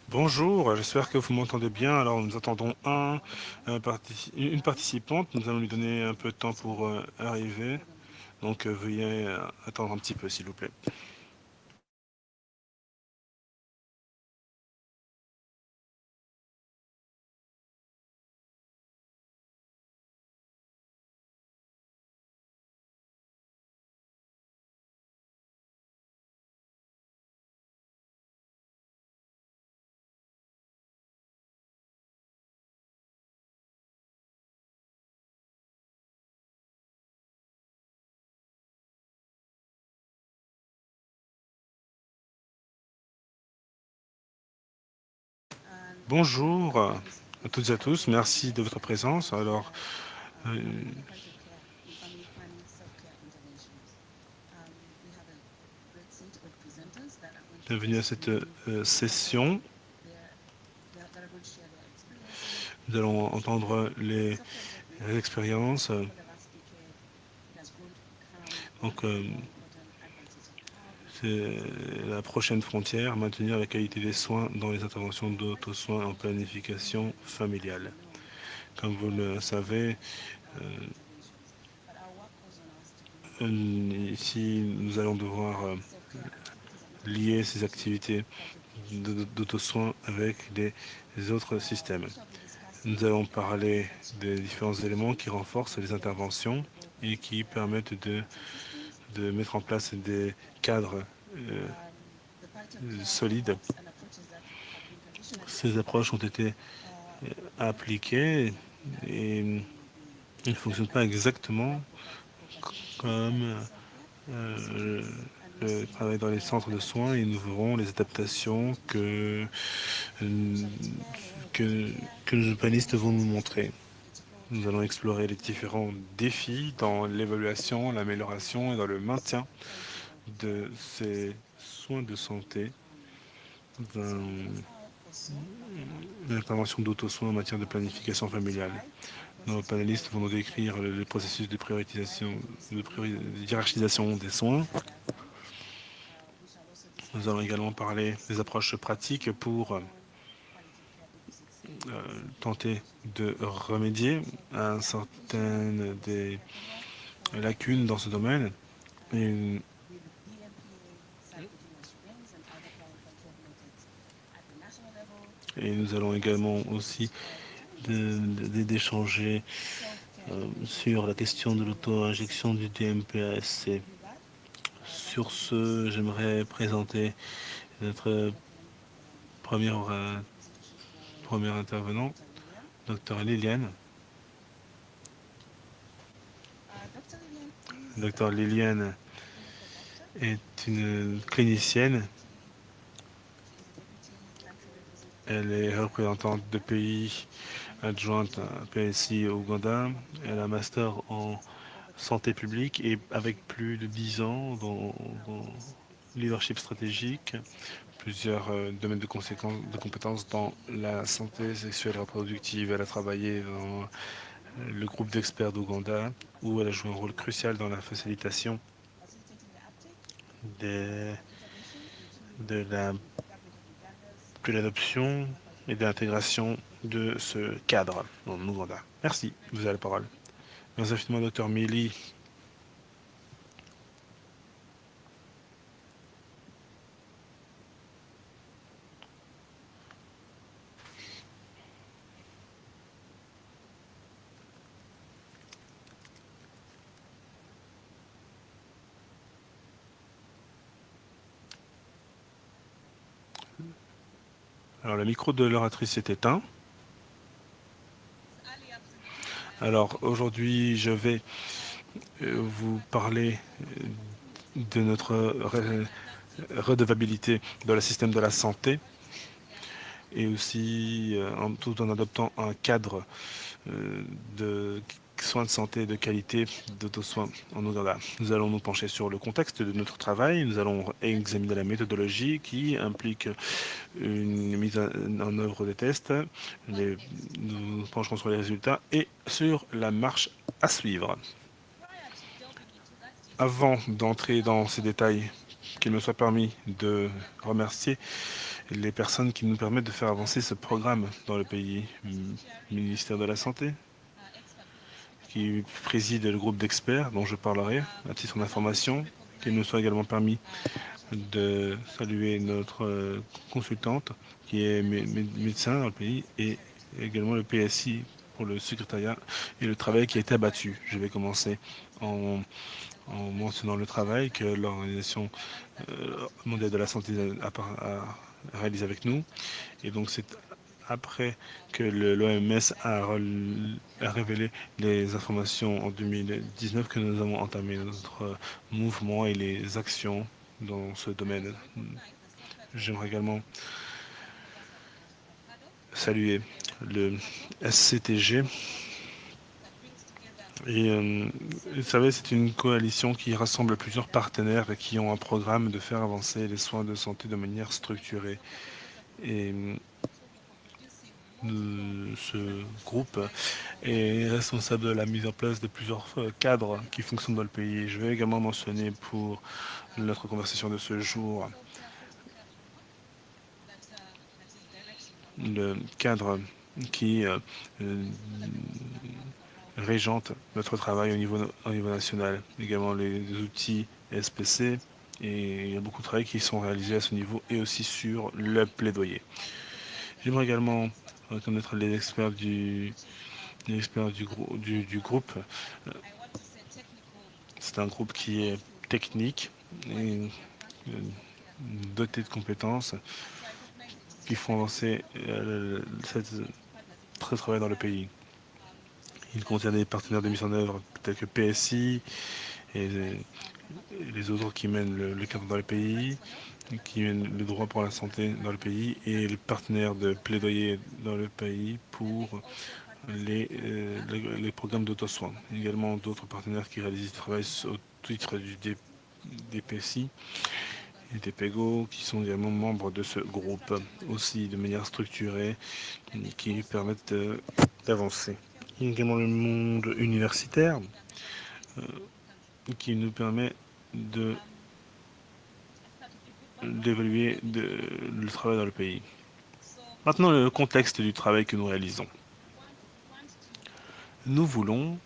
Bonjour, j'espère que vous m'entendez bien. Alors, nous attendons une participante. Nous allons lui donner un peu de temps pour arriver. Donc, veuillez attendre un petit peu, s'il vous plaît. Bonjour à toutes et à tous. Merci de votre présence. Alors, euh, bienvenue à cette session. Nous allons entendre les expériences. Donc, c'est la prochaine frontière, maintenir la qualité des soins dans les interventions d'auto-soins en planification familiale. Comme vous le savez, ici, nous allons devoir lier ces activités d'auto-soins avec les autres systèmes. Nous allons parler des différents éléments qui renforcent les interventions et qui permettent de mettre en place des cadres solides. Ces approches ont été appliquées et ne fonctionnent pas exactement comme euh, le travail dans les centres de soins et nous verrons les adaptations euh, que, que nos panélistes vont nous montrer. Nous allons explorer les différents défis dans l'évaluation, l'amélioration et dans le maintien de ces soins de santé dans l'intervention d'auto-soins en matière de planification familiale. Nos panélistes vont nous décrire le processus de prioritisation, de hiérarchisation des soins. Nous allons également parler des approches pratiques pour tenter de remédier à certaines des lacunes dans ce domaine. Et, et nous allons également aussi d'échanger sur la question de l'auto-injection du DMPASC. Sur ce, j'aimerais présenter notre premier intervenant, Dr Liliane. Dr Liliane est une clinicienne. Elle est représentante de pays adjointe à PSI au Ouganda. Elle a un master en santé publique et avec plus de 10 ans dans leadership stratégique, plusieurs domaines de compétences dans la santé sexuelle et reproductive. Elle a travaillé dans le groupe d'experts d'Ouganda où elle a joué un rôle crucial dans la facilitation des, de la de l'adoption et de l'intégration de ce cadre dans l'Ouganda. Merci, vous avez la parole. Merci infiniment, docteur Mili. Alors, le micro de l'oratrice est éteint. Alors, aujourd'hui, je vais vous parler de notre redevabilité dans le système de la santé et aussi tout en adoptant un cadre de soins de santé de qualité d'auto-soins en Ouganda. Nous allons nous pencher sur le contexte de notre travail, nous allons examiner la méthodologie qui implique une mise en œuvre des tests, nous nous pencherons sur les résultats et sur la marche à suivre. Avant d'entrer dans ces détails, qu'il me soit permis de remercier les personnes qui nous permettent de faire avancer ce programme dans le pays. Ministère de la Santé, qui préside le groupe d'experts dont je parlerai à titre d'information, qu'il nous soit également permis de saluer notre consultante qui est médecin dans le pays et également le PSI pour le secrétariat et le travail qui a été abattu. Je vais commencer en, en mentionnant le travail que l'Organisation mondiale de la santé a réalisé avec nous. Et donc c'est après que l'OMS a révélé les informations en 2019 que nous avons entamé notre mouvement et les actions dans ce domaine. J'aimerais également saluer le SCTG. Et vous savez, c'est une coalition qui rassemble plusieurs partenaires et qui ont un programme de faire avancer les soins de santé de manière structurée. Et ce groupe est responsable de la mise en place de plusieurs cadres qui fonctionnent dans le pays. Je vais également mentionner pour notre conversation de ce jour le cadre qui régente notre travail au niveau national, également les outils SPC, et il y a beaucoup de travail qui sont réalisés à ce niveau et aussi sur le plaidoyer. J'aimerais également reconnaître les experts du groupe. C'est un groupe qui est technique et doté de compétences qui font avancer ce travail dans le pays. Il contient des partenaires de mise en œuvre tels que PSI et les autres qui mènent le cadre dans le pays, qui mènent le droit pour la santé dans le pays et les partenaires de plaidoyer dans le pays pour les programmes d'auto-soins. Également d'autres partenaires qui réalisent du travail au titre du DPSI et des PEGO qui sont également membres de ce groupe aussi de manière structurée qui permettent d'avancer. Il y a également le monde universitaire qui nous permet d'évaluer le travail dans le pays. Maintenant, le contexte du travail que nous réalisons. Nous voulons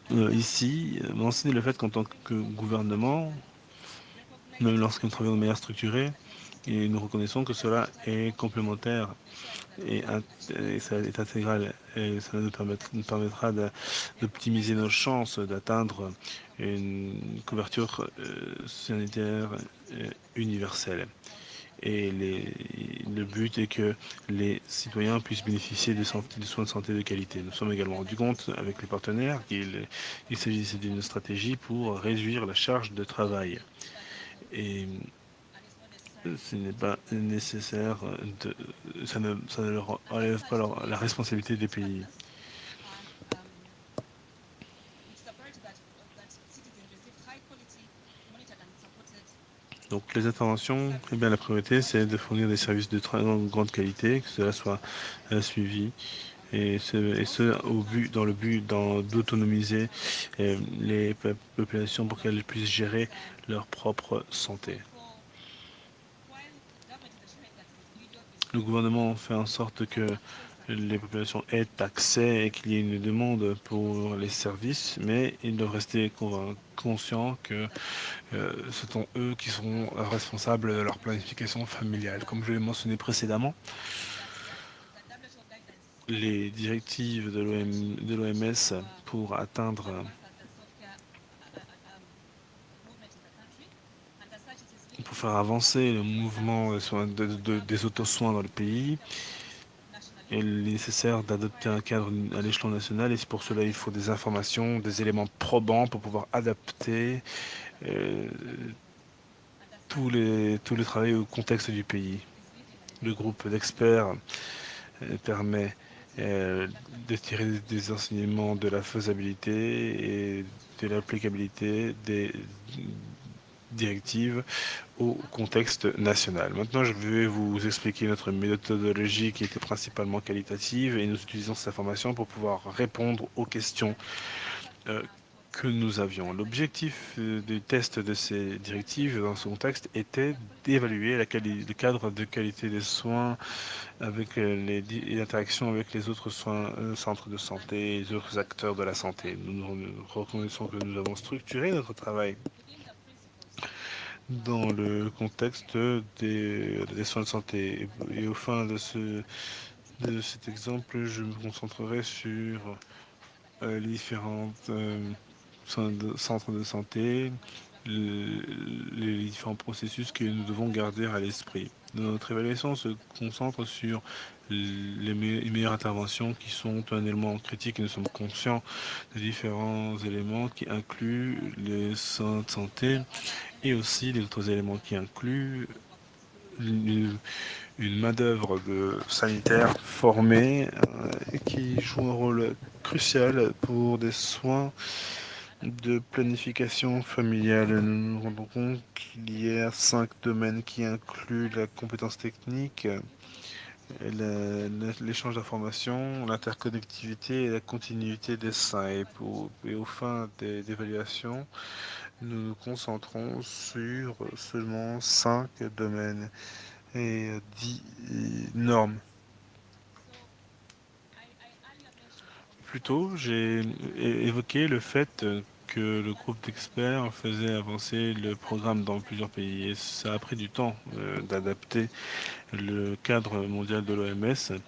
ici mentionner le fait qu'en tant que gouvernement, même lorsque nous travaillons de manière structurée, et nous reconnaissons que cela est complémentaire et ça est intégral. Et ça nous permettra d'optimiser nos chances d'atteindre une couverture sanitaire universelle. Et le but est que les citoyens puissent bénéficier de soins de santé de qualité. Nous sommes également rendus compte avec les partenaires qu'il s'agissait d'une stratégie pour réduire la charge de travail. Et ce n'est pas nécessaire, ça ne relève pas la responsabilité des pays. Donc les interventions, eh bien, la priorité c'est de fournir des services de très grande qualité, que cela soit suivi et dans le but d'autonomiser les populations pour qu'elles puissent gérer leur propre santé. Le gouvernement fait en sorte que les populations aient accès et qu'il y ait une demande pour les services, mais ils doivent rester conscients que ce sont eux qui seront responsables de leur planification familiale. Comme je l'ai mentionné précédemment, les directives de l'OMS pour atteindre, pour faire avancer le mouvement des auto-soins dans le pays, il est nécessaire d'adopter un cadre à l'échelon national et pour cela il faut des informations, des éléments probants pour pouvoir adapter tout le travail au contexte du pays. Le groupe d'experts permet de tirer des enseignements de la faisabilité et de l'applicabilité des directives au contexte national. Maintenant, je vais vous expliquer notre méthodologie qui était principalement qualitative et nous utilisons cette information pour pouvoir répondre aux questions que nous avions. L'objectif du test de ces directives dans ce contexte était d'évaluer le cadre de qualité des soins avec les interactions avec les autres centres de santé et les autres acteurs de la santé. Nous reconnaissons que nous avons structuré notre travail dans le contexte des soins de santé. Et au fin de cet exemple, je me concentrerai sur les différentes centres de santé, les différents processus que nous devons garder à l'esprit. Notre évaluation se concentre sur les meilleures interventions qui sont un élément critique et nous sommes conscients des différents éléments qui incluent les soins de santé et aussi les autres éléments qui incluent une main-d'œuvre sanitaire formée qui joue un rôle crucial pour des soins de planification familiale. Nous nous rendons compte qu'il y a 5 domaines qui incluent la compétence technique, l'échange d'informations, l'interconnectivité et la continuité des soins. Et aux fins d'évaluation, nous nous concentrons sur seulement 5 domaines et 10 normes. Plus tôt, j'ai évoqué le fait que le groupe d'experts faisait avancer le programme dans plusieurs pays et ça a pris du temps d'adapter le cadre mondial de l'OMS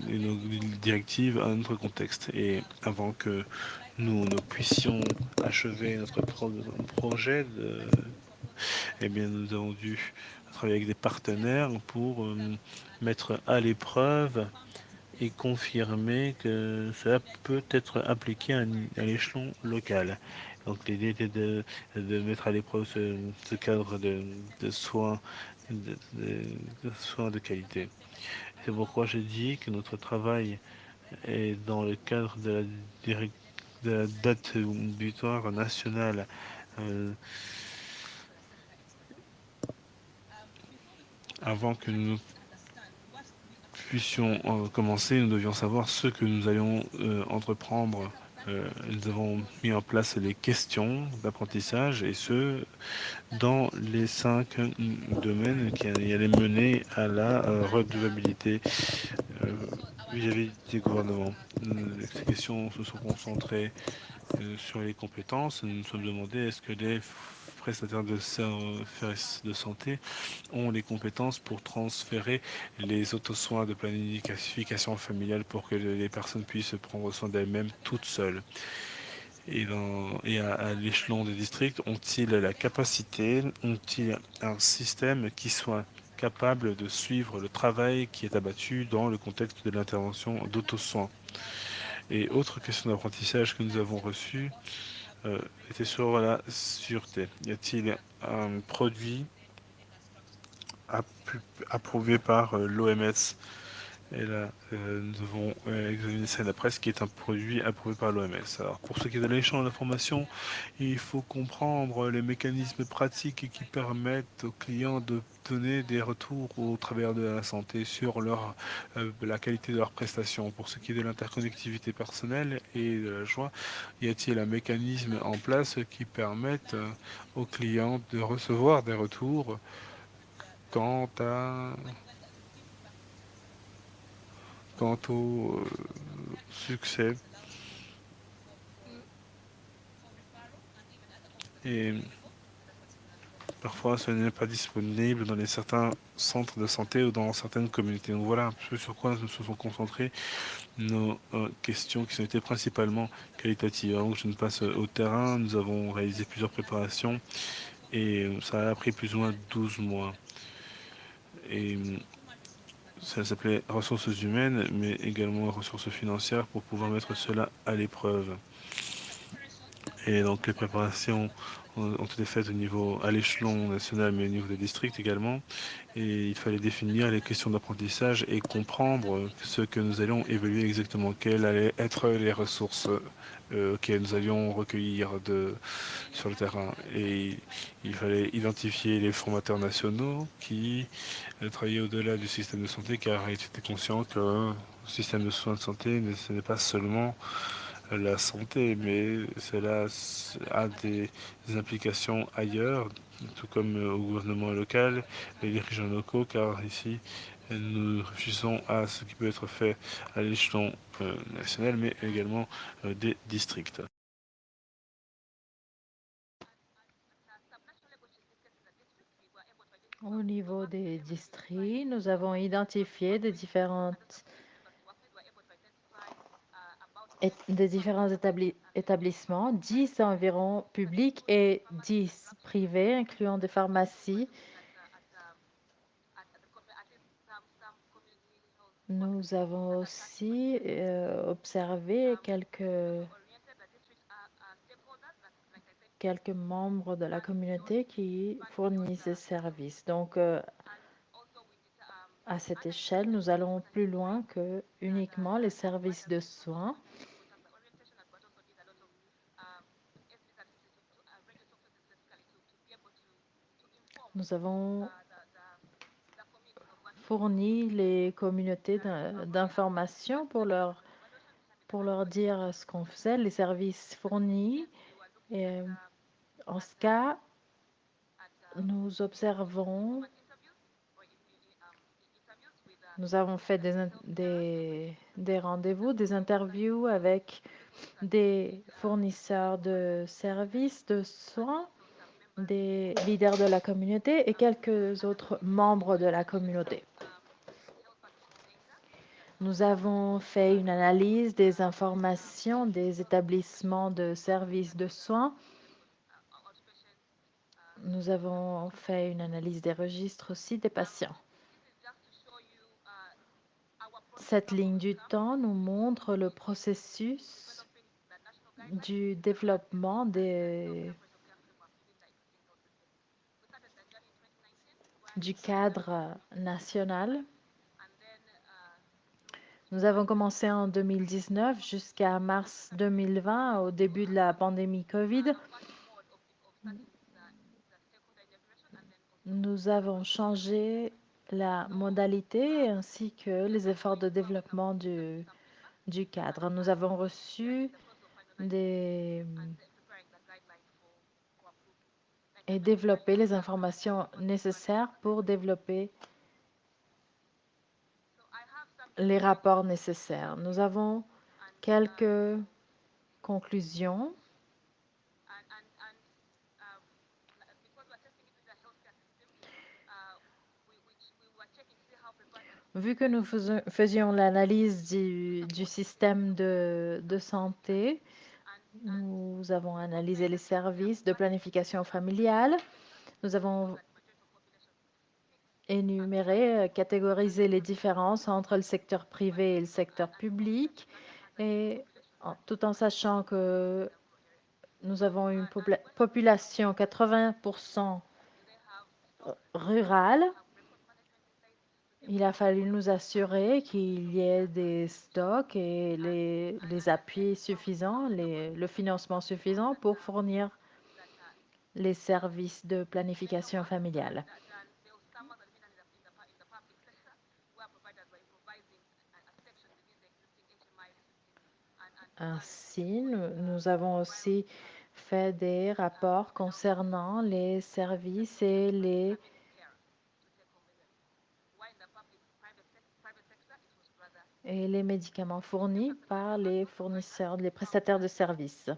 et nos directives à notre contexte. Et avant que nous puissions achever notre projet, eh bien, nous avons dû travailler avec des partenaires pour mettre à l'épreuve et confirmer que cela peut être appliqué à l'échelon local. Donc l'idée était de mettre à l'épreuve ce cadre de soins de soins de qualité. C'est pourquoi j'ai dit que notre travail est dans le cadre de la date butoir nationale euh, avant que nous puissions commencer, nous devions savoir ce que nous allions entreprendre. Nous avons mis en place les questions d'apprentissage et ce, dans les 5 domaines qui allaient mener à la redevabilité euh, vis-à-vis des gouvernements. Ces questions se sont concentrées sur les compétences. Nous nous sommes demandé est-ce que les prestataires de services de santé ont les compétences pour transférer les auto-soins de planification familiale pour que les personnes puissent prendre soin d'elles-mêmes toutes seules. Et à l'échelon des districts, ont-ils la capacité, ont-ils un système qui soit capable de suivre le travail qui est abattu dans le contexte de l'intervention d'auto-soins. Et autre question d'apprentissage que nous avons reçue était sur la sûreté. Y a-t-il un produit approuvé par l'OMS? Et là, nous avons examiné ça la presse qui est un produit approuvé par l'OMS. Alors, pour ce qui est de l'échange d'informations, il faut comprendre les mécanismes pratiques qui permettent aux clients de donner des retours aux travailleurs de la santé sur la qualité de leurs prestations. Pour ce qui est de l'interconnectivité personnelle et de la joie, y a-t-il un mécanisme en place qui permette aux clients de recevoir des retours quant à quant au succès. Et parfois, ce n'est pas disponible dans certains centres de santé ou dans certaines communautés. Donc voilà un peu sur quoi nous se sont concentrés nos questions qui ont été principalement qualitatives. Avant que je ne passe au terrain, nous avons réalisé plusieurs préparations et ça a pris plus ou moins 12 mois. Et ça s'appelait ressources humaines, mais également ressources financières pour pouvoir mettre cela à l'épreuve. Et donc les préparations ont été faites à l'échelon national, mais au niveau des districts également. Et il fallait définir les questions d'apprentissage et comprendre ce que nous allions évaluer exactement, quelles allaient être les ressources que nous allions recueillir sur le terrain. Et il fallait identifier les formateurs nationaux qui travaillaient au-delà du système de santé, car ils étaient conscients que le système de soins de santé, ce n'est pas seulement la santé, mais cela a des implications ailleurs, tout comme au gouvernement local, les dirigeants locaux, car ici, nous réfléchissons à ce qui peut être fait à l'échelon national, mais également des districts. Au niveau des districts, nous avons identifié des différents établissements, 10 environ publics et 10 privés, incluant des pharmacies. Nous avons aussi observé quelques membres de la communauté qui fournissent des services. Donc, à cette échelle, nous allons plus loin que uniquement les services de soins. Nous avons fourni les communautés d'information pour leur dire ce qu'on faisait, les services fournis. Et en ce cas, nous observons, nous avons fait des rendez-vous, des interviews avec des fournisseurs de services de soins, des leaders de la communauté et quelques autres membres de la communauté. Nous avons fait une analyse des informations des établissements de services de soins. Nous avons fait une analyse des registres aussi des patients. Cette ligne du temps nous montre le processus du développement du cadre national. Nous avons commencé en 2019 jusqu'à mars 2020, au début de la pandémie Covid. Nous avons changé la modalité ainsi que les efforts de développement du cadre. Nous avons reçu et développé les informations nécessaires pour développer les rapports nécessaires. Nous avons quelques conclusions. Vu que nous faisions l'analyse du système de santé, nous avons analysé les services de planification familiale. Nous avons énuméré, catégorisé les différences entre le secteur privé et le secteur public, et tout en sachant que nous avons une population 80% rurale. Il a fallu nous assurer qu'il y ait des stocks et les appuis suffisants, le financement suffisant pour fournir les services de planification familiale. Ainsi, nous avons aussi fait des rapports concernant les services et les médicaments fournis par les fournisseurs, les prestataires de services.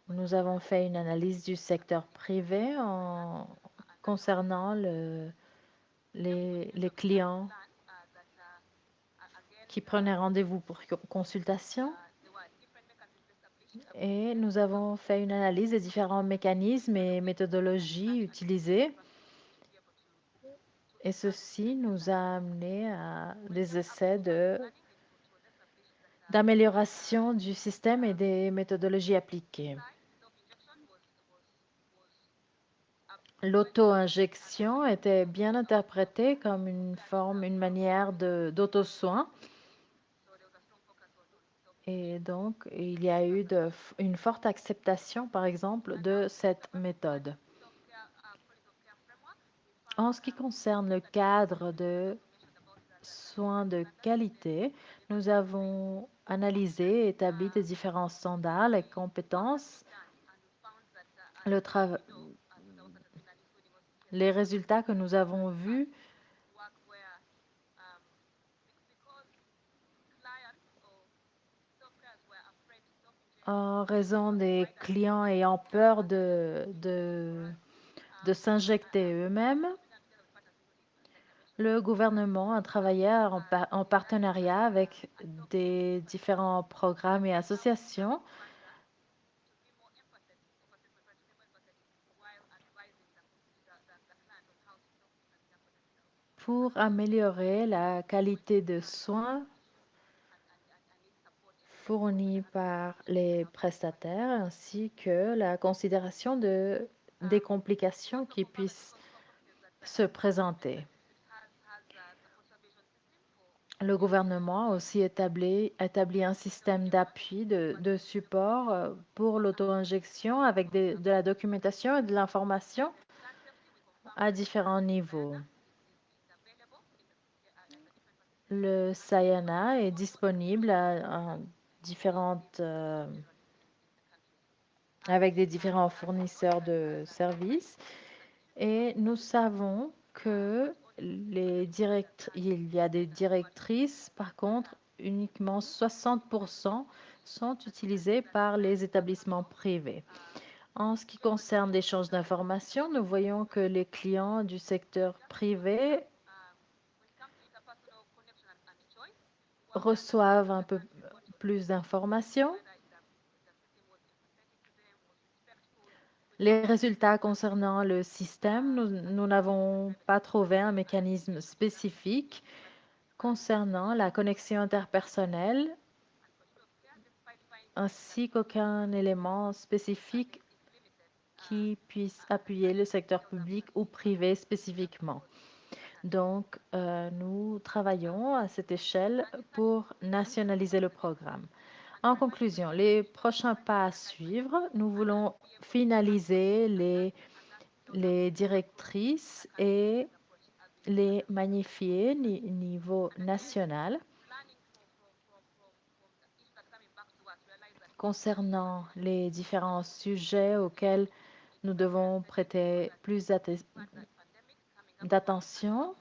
Nous avons fait une analyse du secteur privé concernant les clients qui prenaient rendez-vous pour consultation. Et nous avons fait une analyse des différents mécanismes et méthodologies utilisés. Et ceci nous a amené à des essais d'amélioration du système et des méthodologies appliquées. L'auto-injection était bien interprétée comme une manière d'auto-soin. Et donc, il y a eu une forte acceptation, par exemple, de cette méthode. En ce qui concerne le cadre de soins de qualité, nous avons analysé et établi des différents standards, les compétences, le les résultats que nous avons vus en raison des clients ayant peur de s'injecter eux-mêmes. Le gouvernement a travaillé en partenariat avec des différents programmes et associations pour améliorer la qualité de soins fournis par les prestataires ainsi que la considération des complications qui puissent se présenter. Le gouvernement a aussi établi un système d'appui, de support pour l'auto-injection avec de la documentation et de l'information à différents niveaux. Le Sayana est disponible avec des différents fournisseurs de services et nous savons que il y a des directrices, par contre, uniquement 60% sont utilisées par les établissements privés. En ce qui concerne l'échange d'informations, nous voyons que les clients du secteur privé reçoivent un peu plus d'informations. Les résultats concernant le système, nous n'avons pas trouvé un mécanisme spécifique concernant la connexion interpersonnelle, ainsi qu'aucun élément spécifique qui puisse appuyer le secteur public ou privé spécifiquement. Donc, nous travaillons à cette échelle pour nationaliser le programme. En conclusion, les prochains pas à suivre, nous voulons finaliser les directrices et les magnifier niveau national. Concernant les différents sujets auxquels nous devons prêter plus d'attention,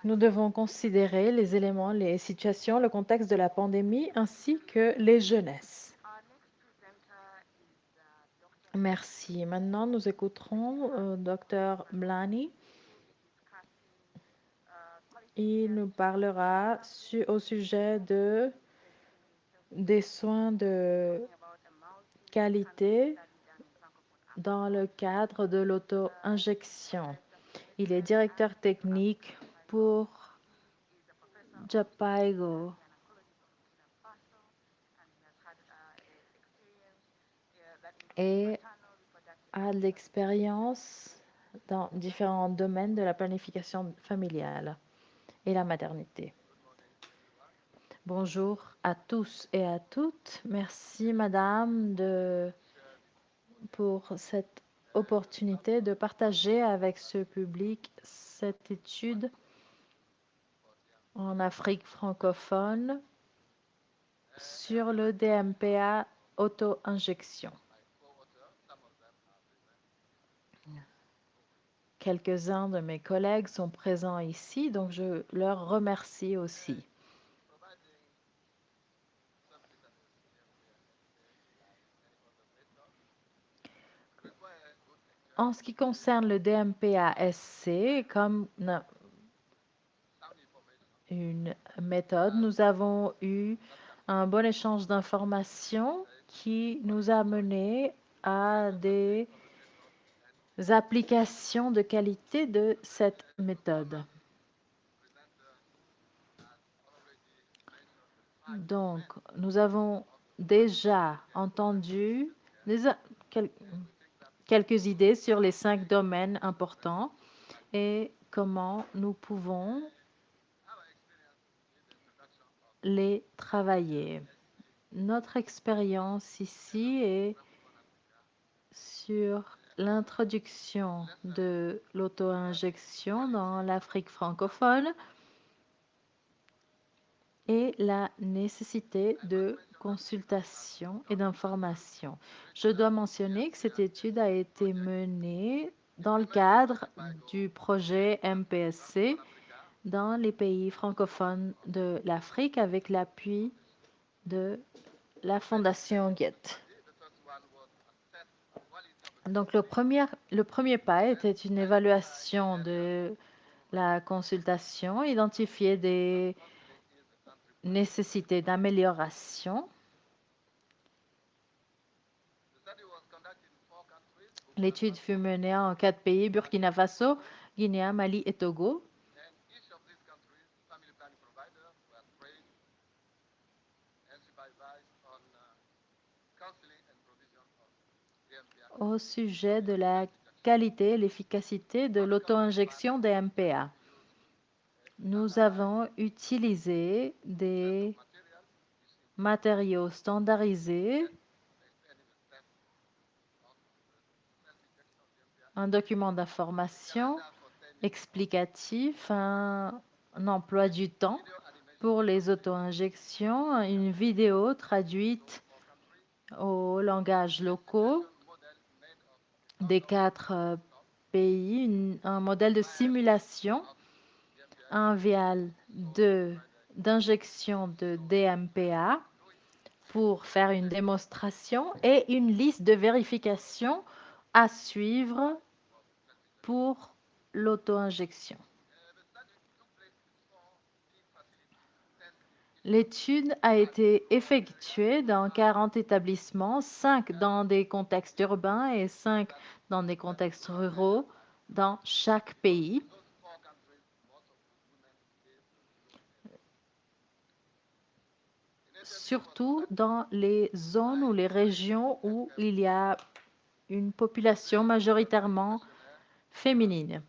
nous devons considérer les éléments, les situations, le contexte de la pandémie ainsi que les jeunesses. Merci. Maintenant, nous écouterons Dr. Mlani. Il nous parlera au sujet des soins de qualité dans le cadre de l'auto-injection. Il est directeur technique pour Japaigo et a de l'expérience dans différents domaines de la planification familiale et la maternité. Bonjour à tous et à toutes. Merci, madame, pour cette opportunité de partager avec ce public cette étude en Afrique francophone sur le DMPA auto-injection. Quelques-uns de mes collègues sont présents ici, donc je leur remercie aussi. En ce qui concerne le DMPA-SC, comme une méthode, nous avons eu un bon échange d'informations qui nous a mené à des applications de qualité de cette méthode. Donc, nous avons déjà entendu quelques idées sur les 5 domaines importants et comment nous pouvons les travailler. Notre expérience ici est sur l'introduction de l'auto-injection dans l'Afrique francophone et la nécessité de consultation et d'information. Je dois mentionner que cette étude a été menée dans le cadre du projet MPSC dans les pays francophones de l'Afrique avec l'appui de la Fondation Goethe. Donc le premier pas était une évaluation de la consultation, identifier des nécessités d'amélioration. L'étude fut menée en 4 pays, Burkina Faso, Guinée, Mali et Togo. Au sujet de la qualité et l'efficacité de l'auto-injection des MPA. Nous avons utilisé des matériaux standardisés, un document d'information explicatif, un emploi du temps pour les auto-injections, une vidéo traduite au langage locaux des 4 pays, un modèle de simulation, un vial d'injection de DMPA pour faire une démonstration et une liste de vérification à suivre pour l'auto-injection. L'étude a été effectuée dans 40 établissements, 5 dans des contextes urbains et 5 dans des contextes ruraux dans chaque pays. Surtout dans les zones ou les régions où il y a une population majoritairement féminine.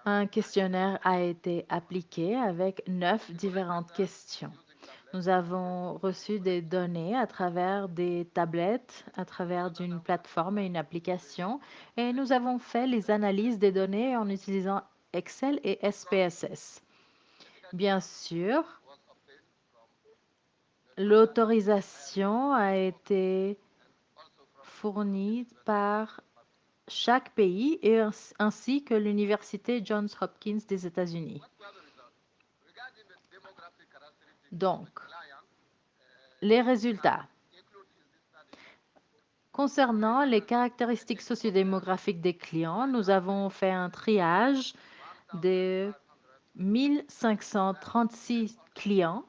Un questionnaire a été appliqué avec 9 différentes questions. Nous avons reçu des données à travers des tablettes, à travers d'une plateforme et une application, et nous avons fait les analyses des données en utilisant Excel et SPSS. Bien sûr, l'autorisation a été fournie par chaque pays et ainsi que l'Université Johns Hopkins des États-Unis. Donc, les résultats. Concernant les caractéristiques sociodémographiques des clients, nous avons fait un triage de 1536 clients,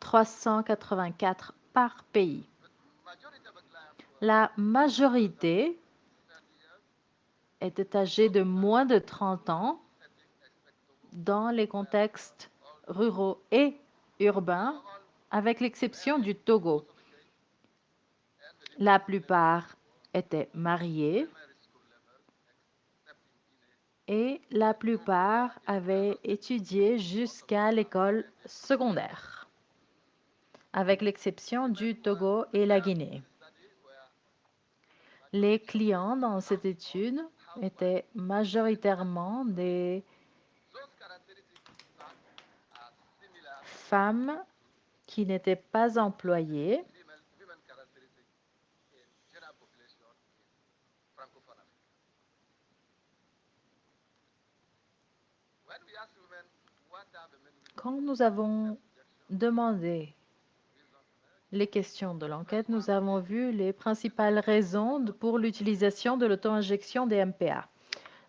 384 par pays. La majorité était âgée de moins de 30 ans dans les contextes ruraux et urbains, avec l'exception du Togo. La plupart étaient mariés et la plupart avaient étudié jusqu'à l'école secondaire, avec l'exception du Togo et la Guinée. Les clients dans cette étude étaient majoritairement des femmes qui n'étaient pas employées Quand nous avons demandé les questions de l'enquête, nous avons vu les principales raisons pour l'utilisation de l'auto-injection des MPA.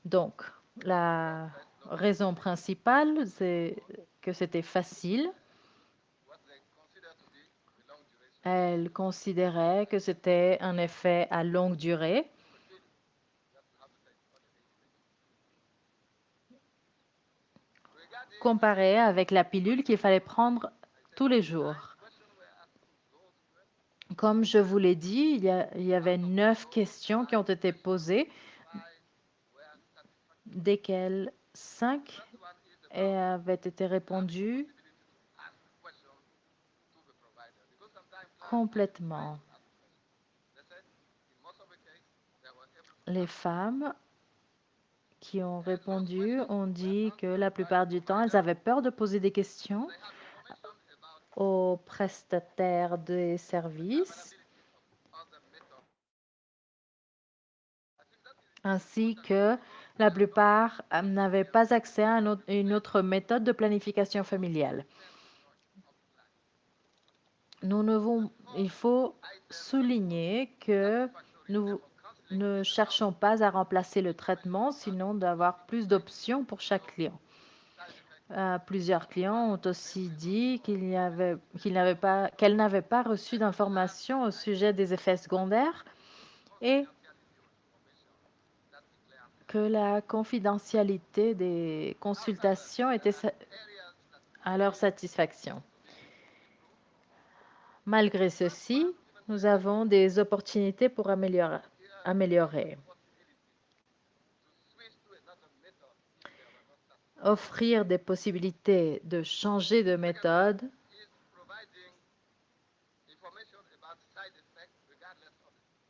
Donc, la raison principale, c'est que c'était facile. Elle considérait que c'était un effet à longue durée. Comparé avec la pilule qu'il fallait prendre tous les jours. Comme je vous l'ai dit, il y avait 9 questions qui ont été posées, desquelles 5 avaient été répondues complètement. Les femmes qui ont répondu ont dit que la plupart du temps, elles avaient peur de poser des questions aux prestataires des services, ainsi que la plupart n'avaient pas accès à une autre méthode de planification familiale. Il faut souligner que nous ne cherchons pas à remplacer le traitement, sinon d'avoir plus d'options pour chaque client. Plusieurs clients ont aussi dit qu'elles n'avaient pas reçu d'informations au sujet des effets secondaires et que la confidentialité des consultations était à leur satisfaction. Malgré ceci, nous avons des opportunités pour améliorer. Offrir des possibilités de changer de méthode.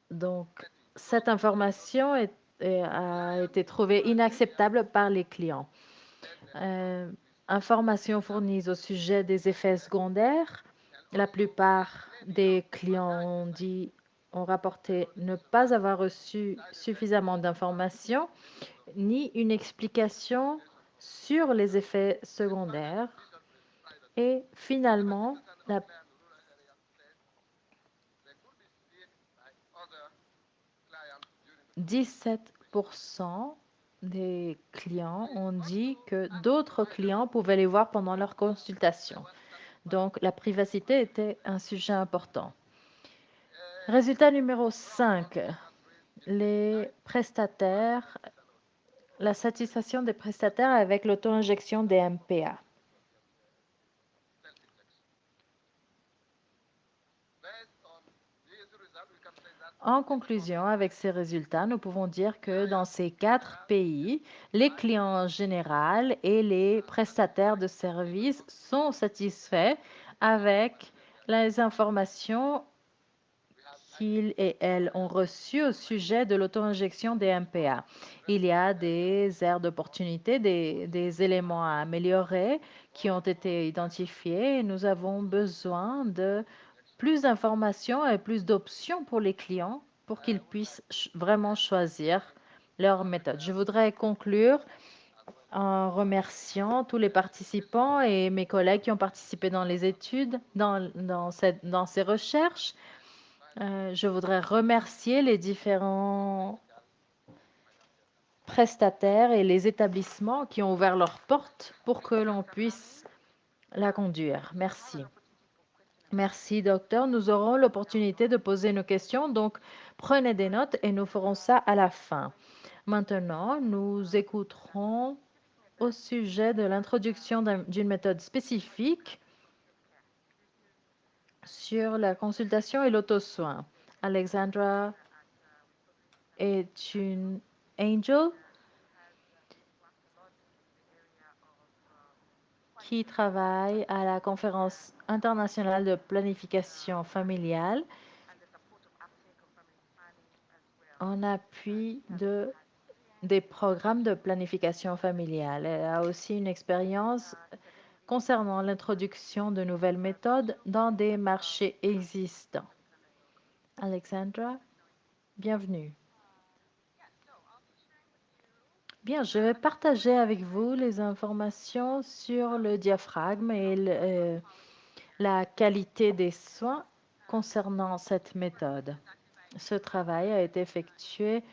Donc, cette information a été trouvée inacceptable par les clients. Informations fournies au sujet des effets secondaires. La plupart des clients ont rapporté ne pas avoir reçu suffisamment d'informations ni une explication sur les effets secondaires. Et finalement, 17% des clients ont dit que d'autres clients pouvaient les voir pendant leur consultation. Donc, la privacité était un sujet important. Résultat numéro 5, les prestataires, la satisfaction des prestataires avec l'auto-injection des MPA. En conclusion, avec ces résultats, nous pouvons dire que dans ces 4 pays, les clients en général et les prestataires de services sont satisfaits avec les informations qu'ils et elles ont reçues au sujet de l'auto-injection des MPA. Il y a des aires d'opportunité, des éléments à améliorer qui ont été identifiés et nous avons besoin de plus d'informations et plus d'options pour les clients pour qu'ils puissent vraiment choisir leur méthode. Je voudrais conclure en remerciant tous les participants et mes collègues qui ont participé dans les études, dans ces recherches. Je voudrais remercier les différents prestataires et les établissements qui ont ouvert leurs portes pour que l'on puisse la conduire. Merci. Merci, docteur. Nous aurons l'opportunité de poser nos questions, donc prenez des notes et nous ferons ça à la fin. Maintenant, nous écouterons au sujet de l'introduction d'une méthode spécifique sur la consultation et l'auto-soin. Alexandra est une angel qui travaille à la conférence internationale de planification familiale en appui des programmes de planification familiale. Elle a aussi une expérience concernant l'introduction de nouvelles méthodes dans des marchés existants. Alexandra, bienvenue. Bien, je vais partager avec vous les informations sur le diaphragme et la qualité des soins concernant cette méthode. Ce travail a été effectué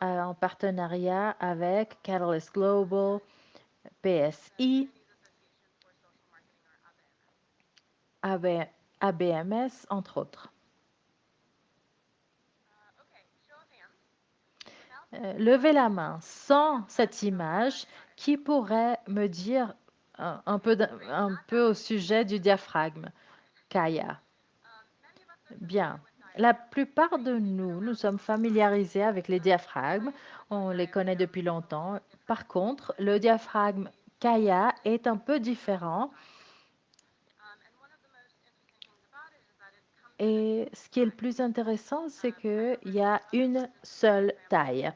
en partenariat avec Catalyst Global, PSI, ABMS, entre autres. Levez la main sans cette image qui pourrait me dire un peu au sujet du diaphragme. Kaya. Bien. La plupart de nous, nous sommes familiarisés avec les diaphragmes. On les connaît depuis longtemps. Par contre, le diaphragme Kaya est un peu différent. Et ce qui est le plus intéressant, c'est qu'il y a une seule taille.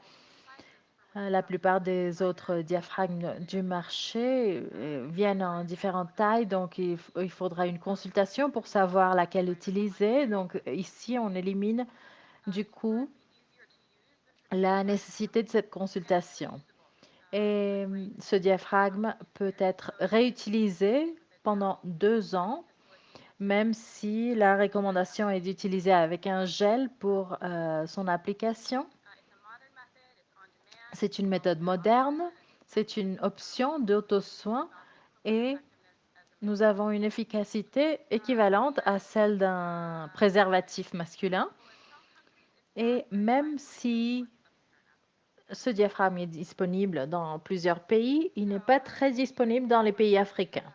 La plupart des autres diaphragmes du marché viennent en différentes tailles, donc il faudra une consultation pour savoir laquelle utiliser. Donc ici, on élimine du coup la nécessité de cette consultation. Et ce diaphragme peut être réutilisé pendant 2 ans, même si la recommandation est d'utiliser avec un gel pour son application. C'est une méthode moderne, c'est une option d'auto-soin et nous avons une efficacité équivalente à celle d'un préservatif masculin. Et même si ce diaphragme est disponible dans plusieurs pays, il n'est pas très disponible dans les pays africains.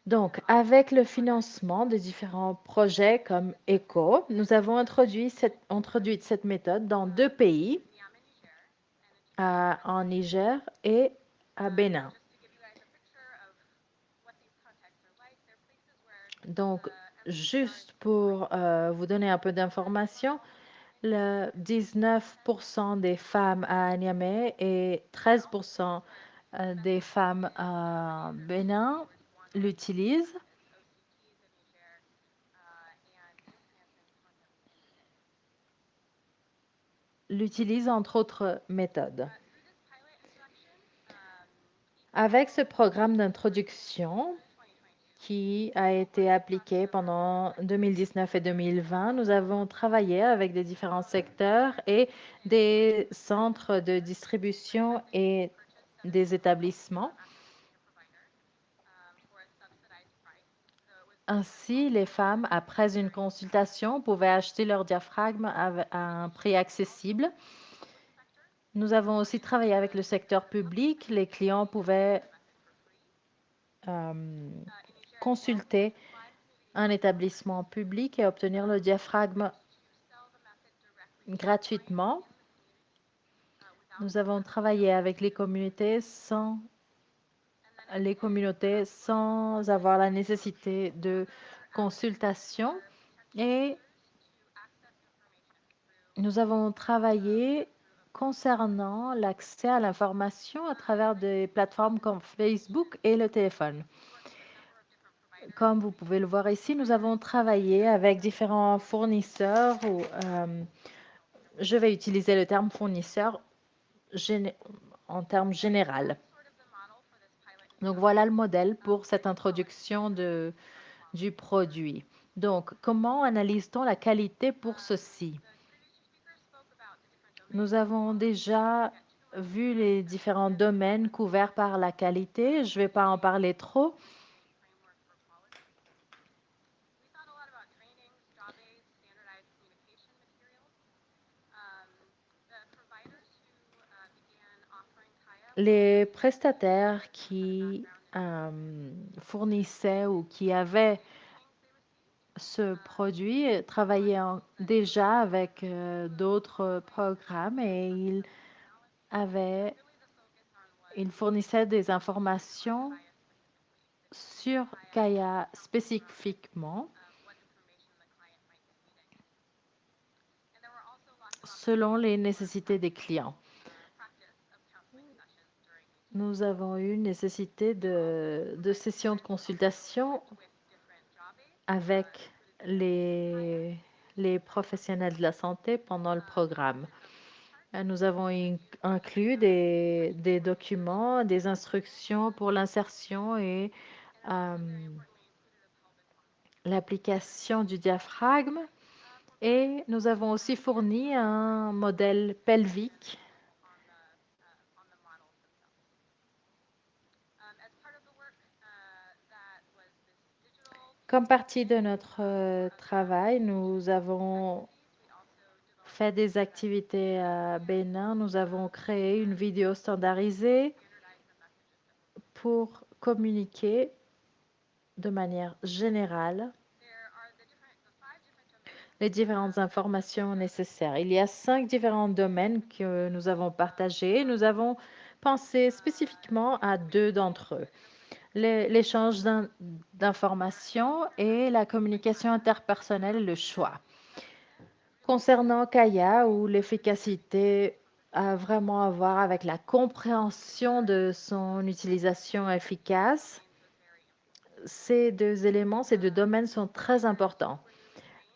Donc, avec le financement de différents projets comme ECO, nous avons introduit cette méthode dans 2 pays, en Niger et à Bénin. Donc, juste pour vous donner un peu d'informations, le 19% des femmes à Niamey et 13% des femmes à Bénin l'utilisent. L'utilisent entre autres méthodes. Avec ce programme d'introduction qui a été appliqué pendant 2019 et 2020, nous avons travaillé avec des différents secteurs et des centres de distribution et des établissements. Ainsi, les femmes, après une consultation, pouvaient acheter leur diaphragme à un prix accessible. Nous avons aussi travaillé avec le secteur public. Les clients pouvaient consulter un établissement public et obtenir le diaphragme gratuitement. Nous avons travaillé avec les communautés sans avoir la nécessité de consultation et nous avons travaillé concernant l'accès à l'information à travers des plateformes comme Facebook et le téléphone. Comme vous pouvez le voir ici, nous avons travaillé avec différents fournisseurs ou je vais utiliser le terme fournisseur en termes général. Donc voilà le modèle pour cette introduction du produit. Donc, comment analyse-t-on la qualité pour ceci? Nous avons déjà vu les différents domaines couverts par la qualité. Je ne vais pas en parler trop. Les prestataires qui fournissaient ou qui avaient ce produit travaillaient déjà avec d'autres programmes et ils fournissaient des informations sur Kaya spécifiquement selon les nécessités des clients. Nous avons eu une nécessité de sessions de consultation avec les professionnels de la santé pendant le programme. Nous avons inclus des documents, des instructions pour l'insertion et l'application du diaphragme. Et nous avons aussi fourni un modèle pelvique. Comme partie de notre travail, nous avons fait des activités à Bénin. Nous avons créé une vidéo standardisée pour communiquer de manière générale les différentes informations nécessaires. Il y a 5 différents domaines que nous avons partagés. Nous avons pensé spécifiquement à 2 d'entre eux. l'échange d'informations et la communication interpersonnelle et le choix. Concernant Kaya, où l'efficacité a vraiment à voir avec la compréhension de son utilisation efficace, ces deux éléments, ces deux domaines sont très importants.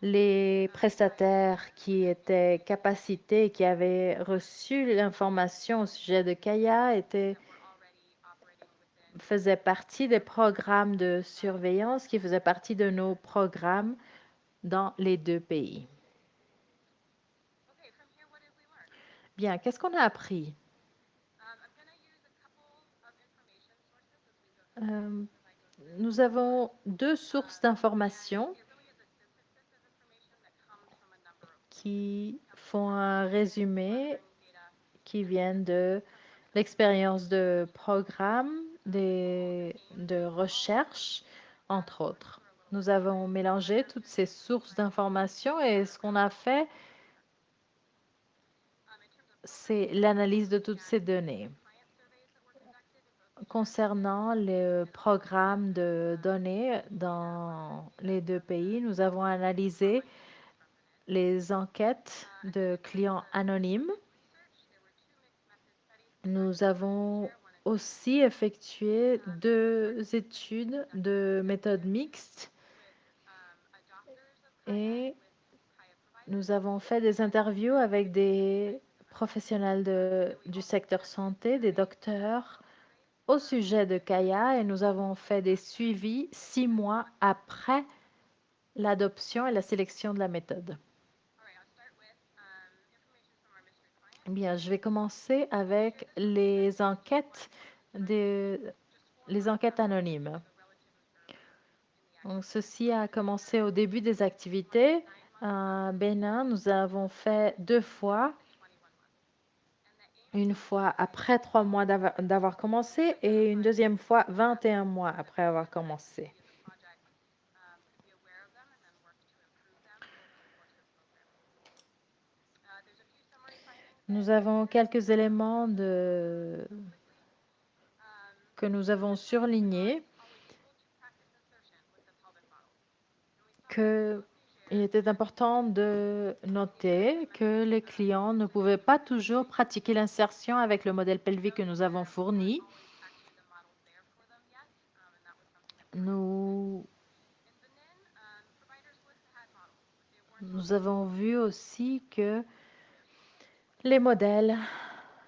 Les prestataires qui étaient capacités et qui avaient reçu l'information au sujet de Kaya faisaient partie des programmes de surveillance qui faisaient partie de nos programmes dans les deux pays. Bien, qu'est-ce qu'on a appris? Nous avons deux sources d'informations qui font un résumé qui viennent de l'expérience de programme, de recherche, entre autres. Nous avons mélangé toutes ces sources d'informations et ce qu'on a fait, c'est l'analyse de toutes ces données. Concernant le programme de données dans les deux pays, nous avons analysé les enquêtes de clients anonymes. Nous avons aussi effectué deux études de méthode mixte et nous avons fait des interviews avec des professionnels du secteur santé, des docteurs, au sujet de Kaya et nous avons fait des suivis 6 mois après l'adoption et la sélection de la méthode. Bien, je vais commencer avec les enquêtes anonymes. Donc, ceci a commencé au début des activités. À Bénin, nous avons fait 2 fois. Une fois après 3 mois d'avoir commencé et une deuxième fois 21 mois après avoir commencé. Nous avons quelques éléments que nous avons surlignés qu'il était important de noter que les clients ne pouvaient pas toujours pratiquer l'insertion avec le modèle pelvique que nous avons fourni. Nous avons vu aussi que les modèles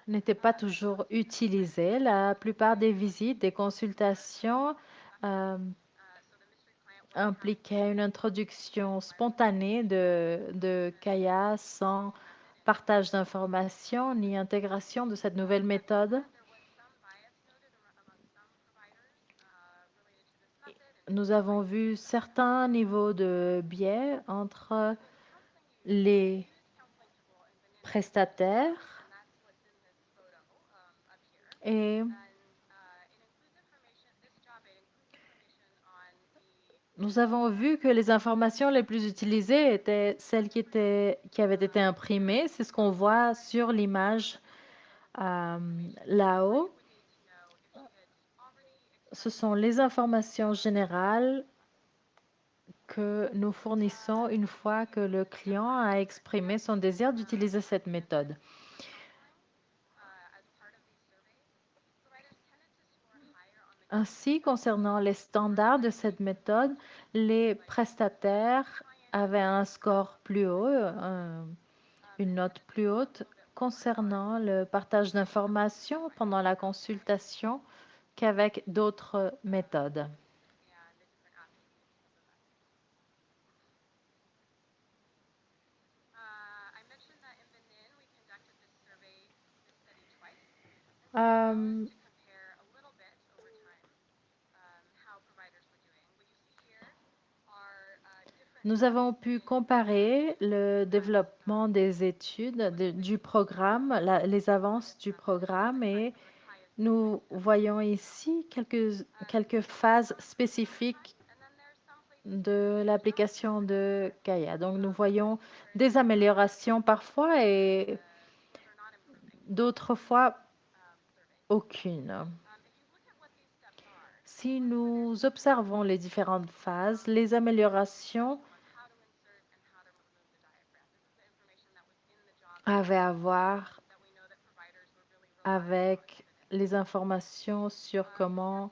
n'étaient pas toujours utilisés. La plupart des visites, des consultations impliquaient une introduction spontanée de Kaya sans partage d'informations ni intégration de cette nouvelle méthode. Nous avons vu certains niveaux de biais entre les prestataires et nous avons vu que les informations les plus utilisées étaient celles qui avaient été imprimées. C'est ce qu'on voit sur l'image là-haut. Ce sont les informations générales que nous fournissons une fois que le client a exprimé son désir d'utiliser cette méthode. Ainsi, concernant les standards de cette méthode, les prestataires avaient un score plus haut, une note plus haute concernant le partage d'informations pendant la consultation qu'avec d'autres méthodes. Nous avons pu comparer le développement des études du programme, les avances du programme et nous voyons ici quelques phases spécifiques de l'application de Kaya. Donc, nous voyons des améliorations parfois et d'autres fois aucune. Si nous observons les différentes phases, les améliorations avaient à voir avec les informations sur comment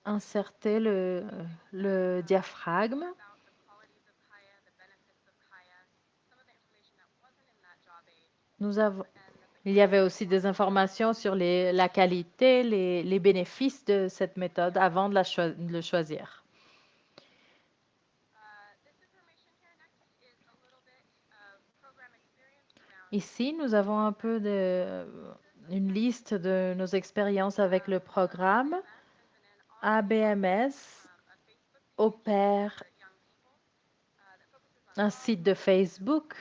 insérer le diaphragme. Il y avait aussi des informations sur la qualité, les bénéfices de cette méthode avant de le choisir. Ici, nous avons un peu une liste de nos expériences avec le programme. ABMS opère un site de Facebook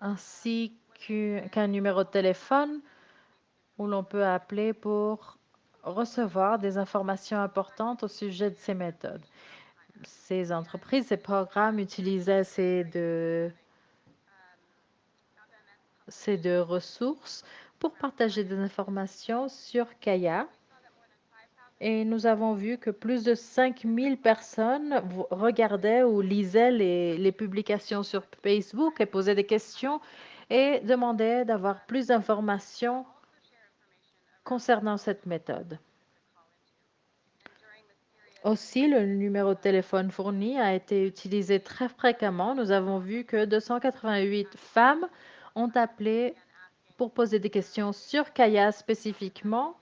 ainsi qu'un numéro de téléphone où l'on peut appeler pour recevoir des informations importantes au sujet de ces méthodes. Ces entreprises, ces programmes utilisaient ces deux ressources pour partager des informations sur Kaya. Et nous avons vu que plus de 5000 personnes regardaient ou lisaient les publications sur Facebook et posaient des questions et demandaient d'avoir plus d'informations concernant cette méthode. Aussi, le numéro de téléphone fourni a été utilisé très fréquemment. Nous avons vu que 288 femmes ont appelé pour poser des questions sur Kaya spécifiquement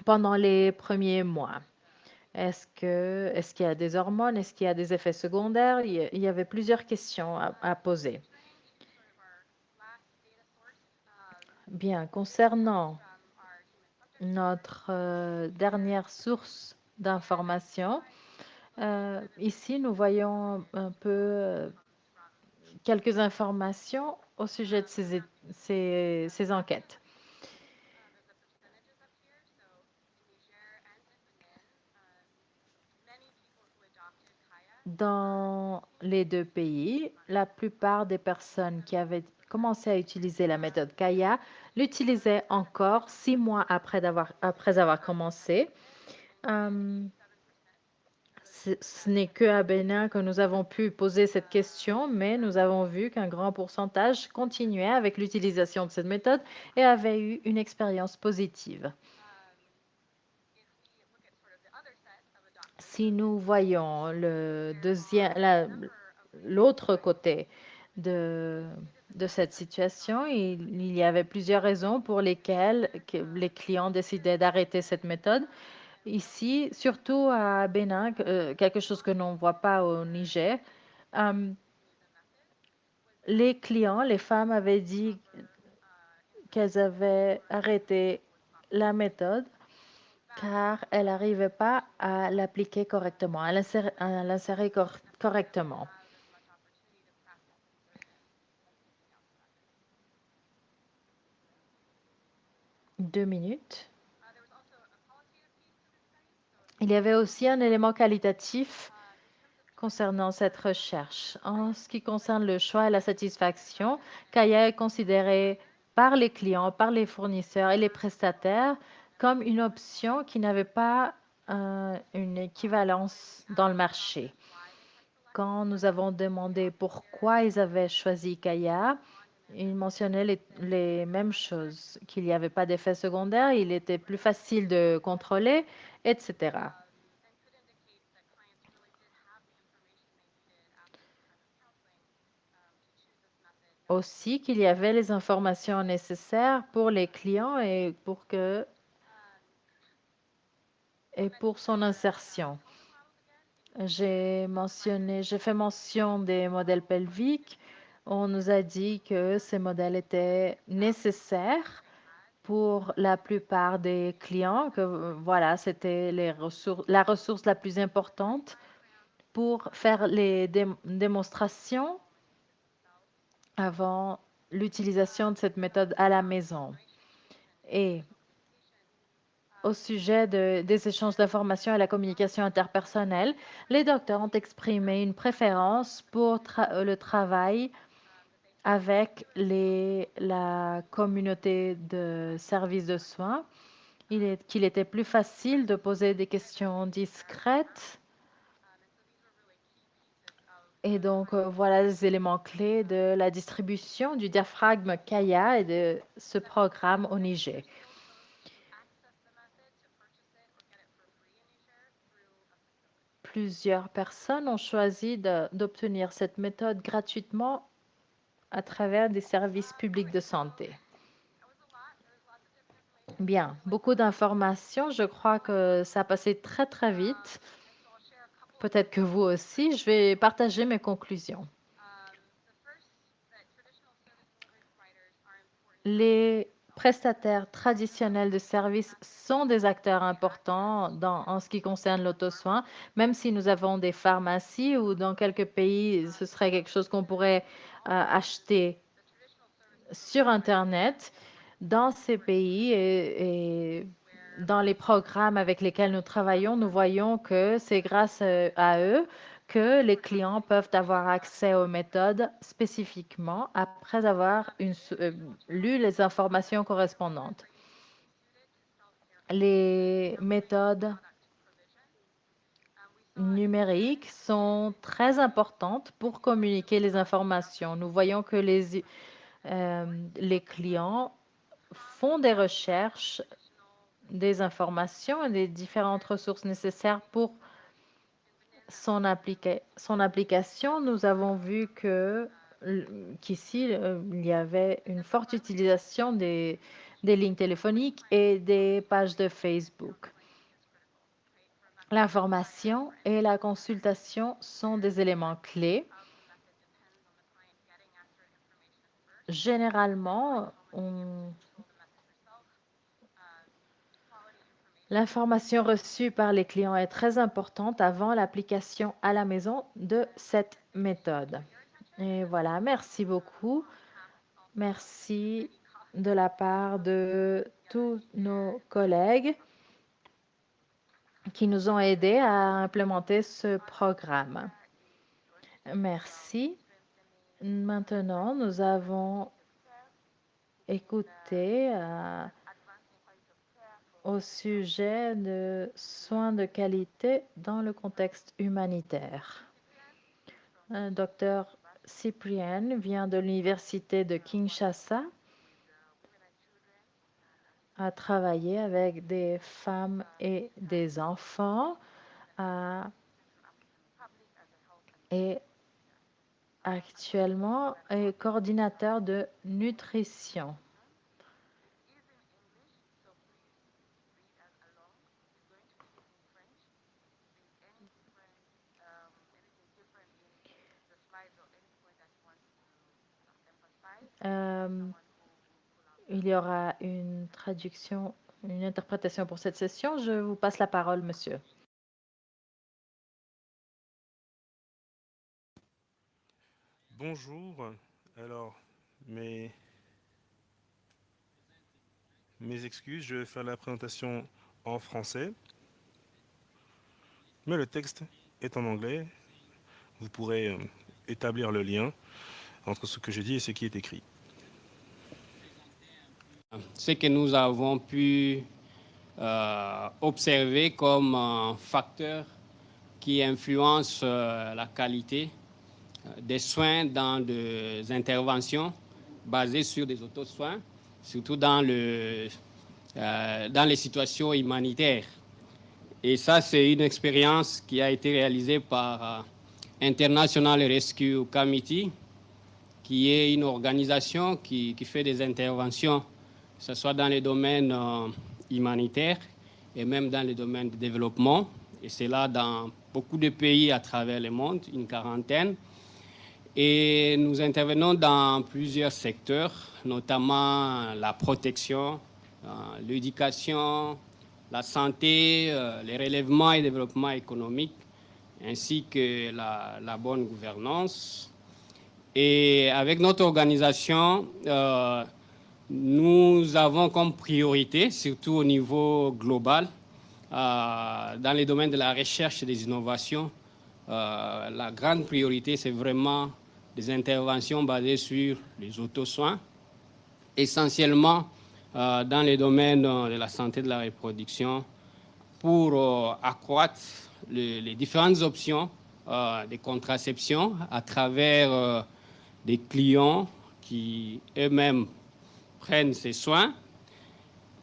pendant les premiers mois. Est-ce qu'il y a des hormones? Est-ce qu'il y a des effets secondaires? Il y avait plusieurs questions à poser. Bien, concernant notre dernière source d'information, ici, nous voyons un peu quelques informations au sujet de ces enquêtes. Dans les deux pays, la plupart des personnes qui avaient commencé à utiliser la méthode Kaya l'utilisaient encore 6 mois après avoir commencé. Ce n'est qu'à Bénin que nous avons pu poser cette question, mais nous avons vu qu'un grand pourcentage continuait avec l'utilisation de cette méthode et avait eu une expérience positive. Si nous voyons l'autre côté de cette situation, il y avait plusieurs raisons pour lesquelles les clients décidaient d'arrêter cette méthode. Ici, surtout à Bénin, quelque chose que l'on ne voit pas au Niger, les clients, les femmes avaient dit qu'elles avaient arrêté la méthode car elles n'arrivaient pas à l'appliquer correctement, à l'insérer correctement. Deux minutes. Il y avait aussi un élément qualitatif concernant cette recherche. En ce qui concerne le choix et la satisfaction, Kaya est considéré par les clients, par les fournisseurs et les prestataires comme une option qui n'avait pas une équivalence dans le marché. Quand nous avons demandé pourquoi ils avaient choisi Kaya, ils mentionnaient les mêmes choses, qu'il n'y avait pas d'effet secondaire, il était plus facile de contrôler, etc. Aussi qu'il y avait les informations nécessaires pour les clients et pour son insertion. J'ai fait mention des modèles pelviques. On nous a dit que ces modèles étaient nécessaires pour la plupart des clients, que voilà, c'était la ressource la plus importante pour faire les démonstrations avant l'utilisation de cette méthode à la maison. Et au sujet des échanges d'informations et la communication interpersonnelle, les docteurs ont exprimé une préférence pour le travail avec la communauté de services de soins, qu'il était plus facile de poser des questions discrètes. Et donc, voilà les éléments clés de la distribution du diaphragme Kaya et de ce programme au Niger. Plusieurs personnes ont choisi d'obtenir cette méthode gratuitement à travers des services publics de santé. Bien, beaucoup d'informations. Je crois que ça a passé très, très vite. Peut-être que vous aussi. Je vais partager mes conclusions. Les prestataires traditionnels de services sont des acteurs importants en ce qui concerne l'auto-soin, même si nous avons des pharmacies ou dans quelques pays, ce serait quelque chose qu'on pourrait acheter sur Internet. Dans ces pays et dans les programmes avec lesquels nous travaillons, nous voyons que c'est grâce à eux que les clients peuvent avoir accès aux méthodes spécifiquement après avoir lu les informations correspondantes. Les méthodes numériques sont très importantes pour communiquer les informations. Nous voyons que les clients font des recherches, des informations et des différentes ressources nécessaires pour son application. Nous avons vu qu'ici, il y avait une forte utilisation des lignes téléphoniques et des pages de Facebook. L'information et la consultation sont des éléments clés. Généralement, l'information reçue par les clients est très importante avant l'application à la maison de cette méthode. Et voilà, merci beaucoup. Merci de la part de tous nos collègues qui nous ont aidés à implémenter ce programme. Merci. Maintenant, nous avons écouté au sujet de soins de qualité dans le contexte humanitaire. Dr Cyprien vient de l'Université de Kinshasa, a travaillé avec des femmes et des enfants et actuellement est coordinateur de nutrition. Il y aura une traduction, une interprétation pour cette session. Je vous passe la parole, monsieur. Bonjour. Alors, mes excuses, je vais faire la présentation en français, mais le texte est en anglais. Vous pourrez établir le lien entre ce que je dis et ce qui est écrit. Ce que nous avons pu observer comme facteur qui influence la qualité des soins dans des interventions basées sur des auto-soins, surtout dans les situations humanitaires. Et ça, c'est une expérience qui a été réalisée par International Rescue Committee, qui est une organisation qui fait des interventions, que ce soit dans les domaines humanitaires et même dans les domaines de développement. Et c'est là dans beaucoup de pays à travers le monde, une quarantaine. Et nous intervenons dans plusieurs secteurs, notamment la protection, l'éducation, la santé, les relèvements et développement économique, ainsi que la bonne gouvernance. Et avec notre organisation, nous avons comme priorité, surtout au niveau global, dans les domaines de la recherche et des innovations, la grande priorité, c'est vraiment des interventions basées sur les autosoins, essentiellement dans les domaines de la santé de la reproduction, pour accroître les différentes options de contraception à travers des clients qui eux-mêmes prennent ces soins,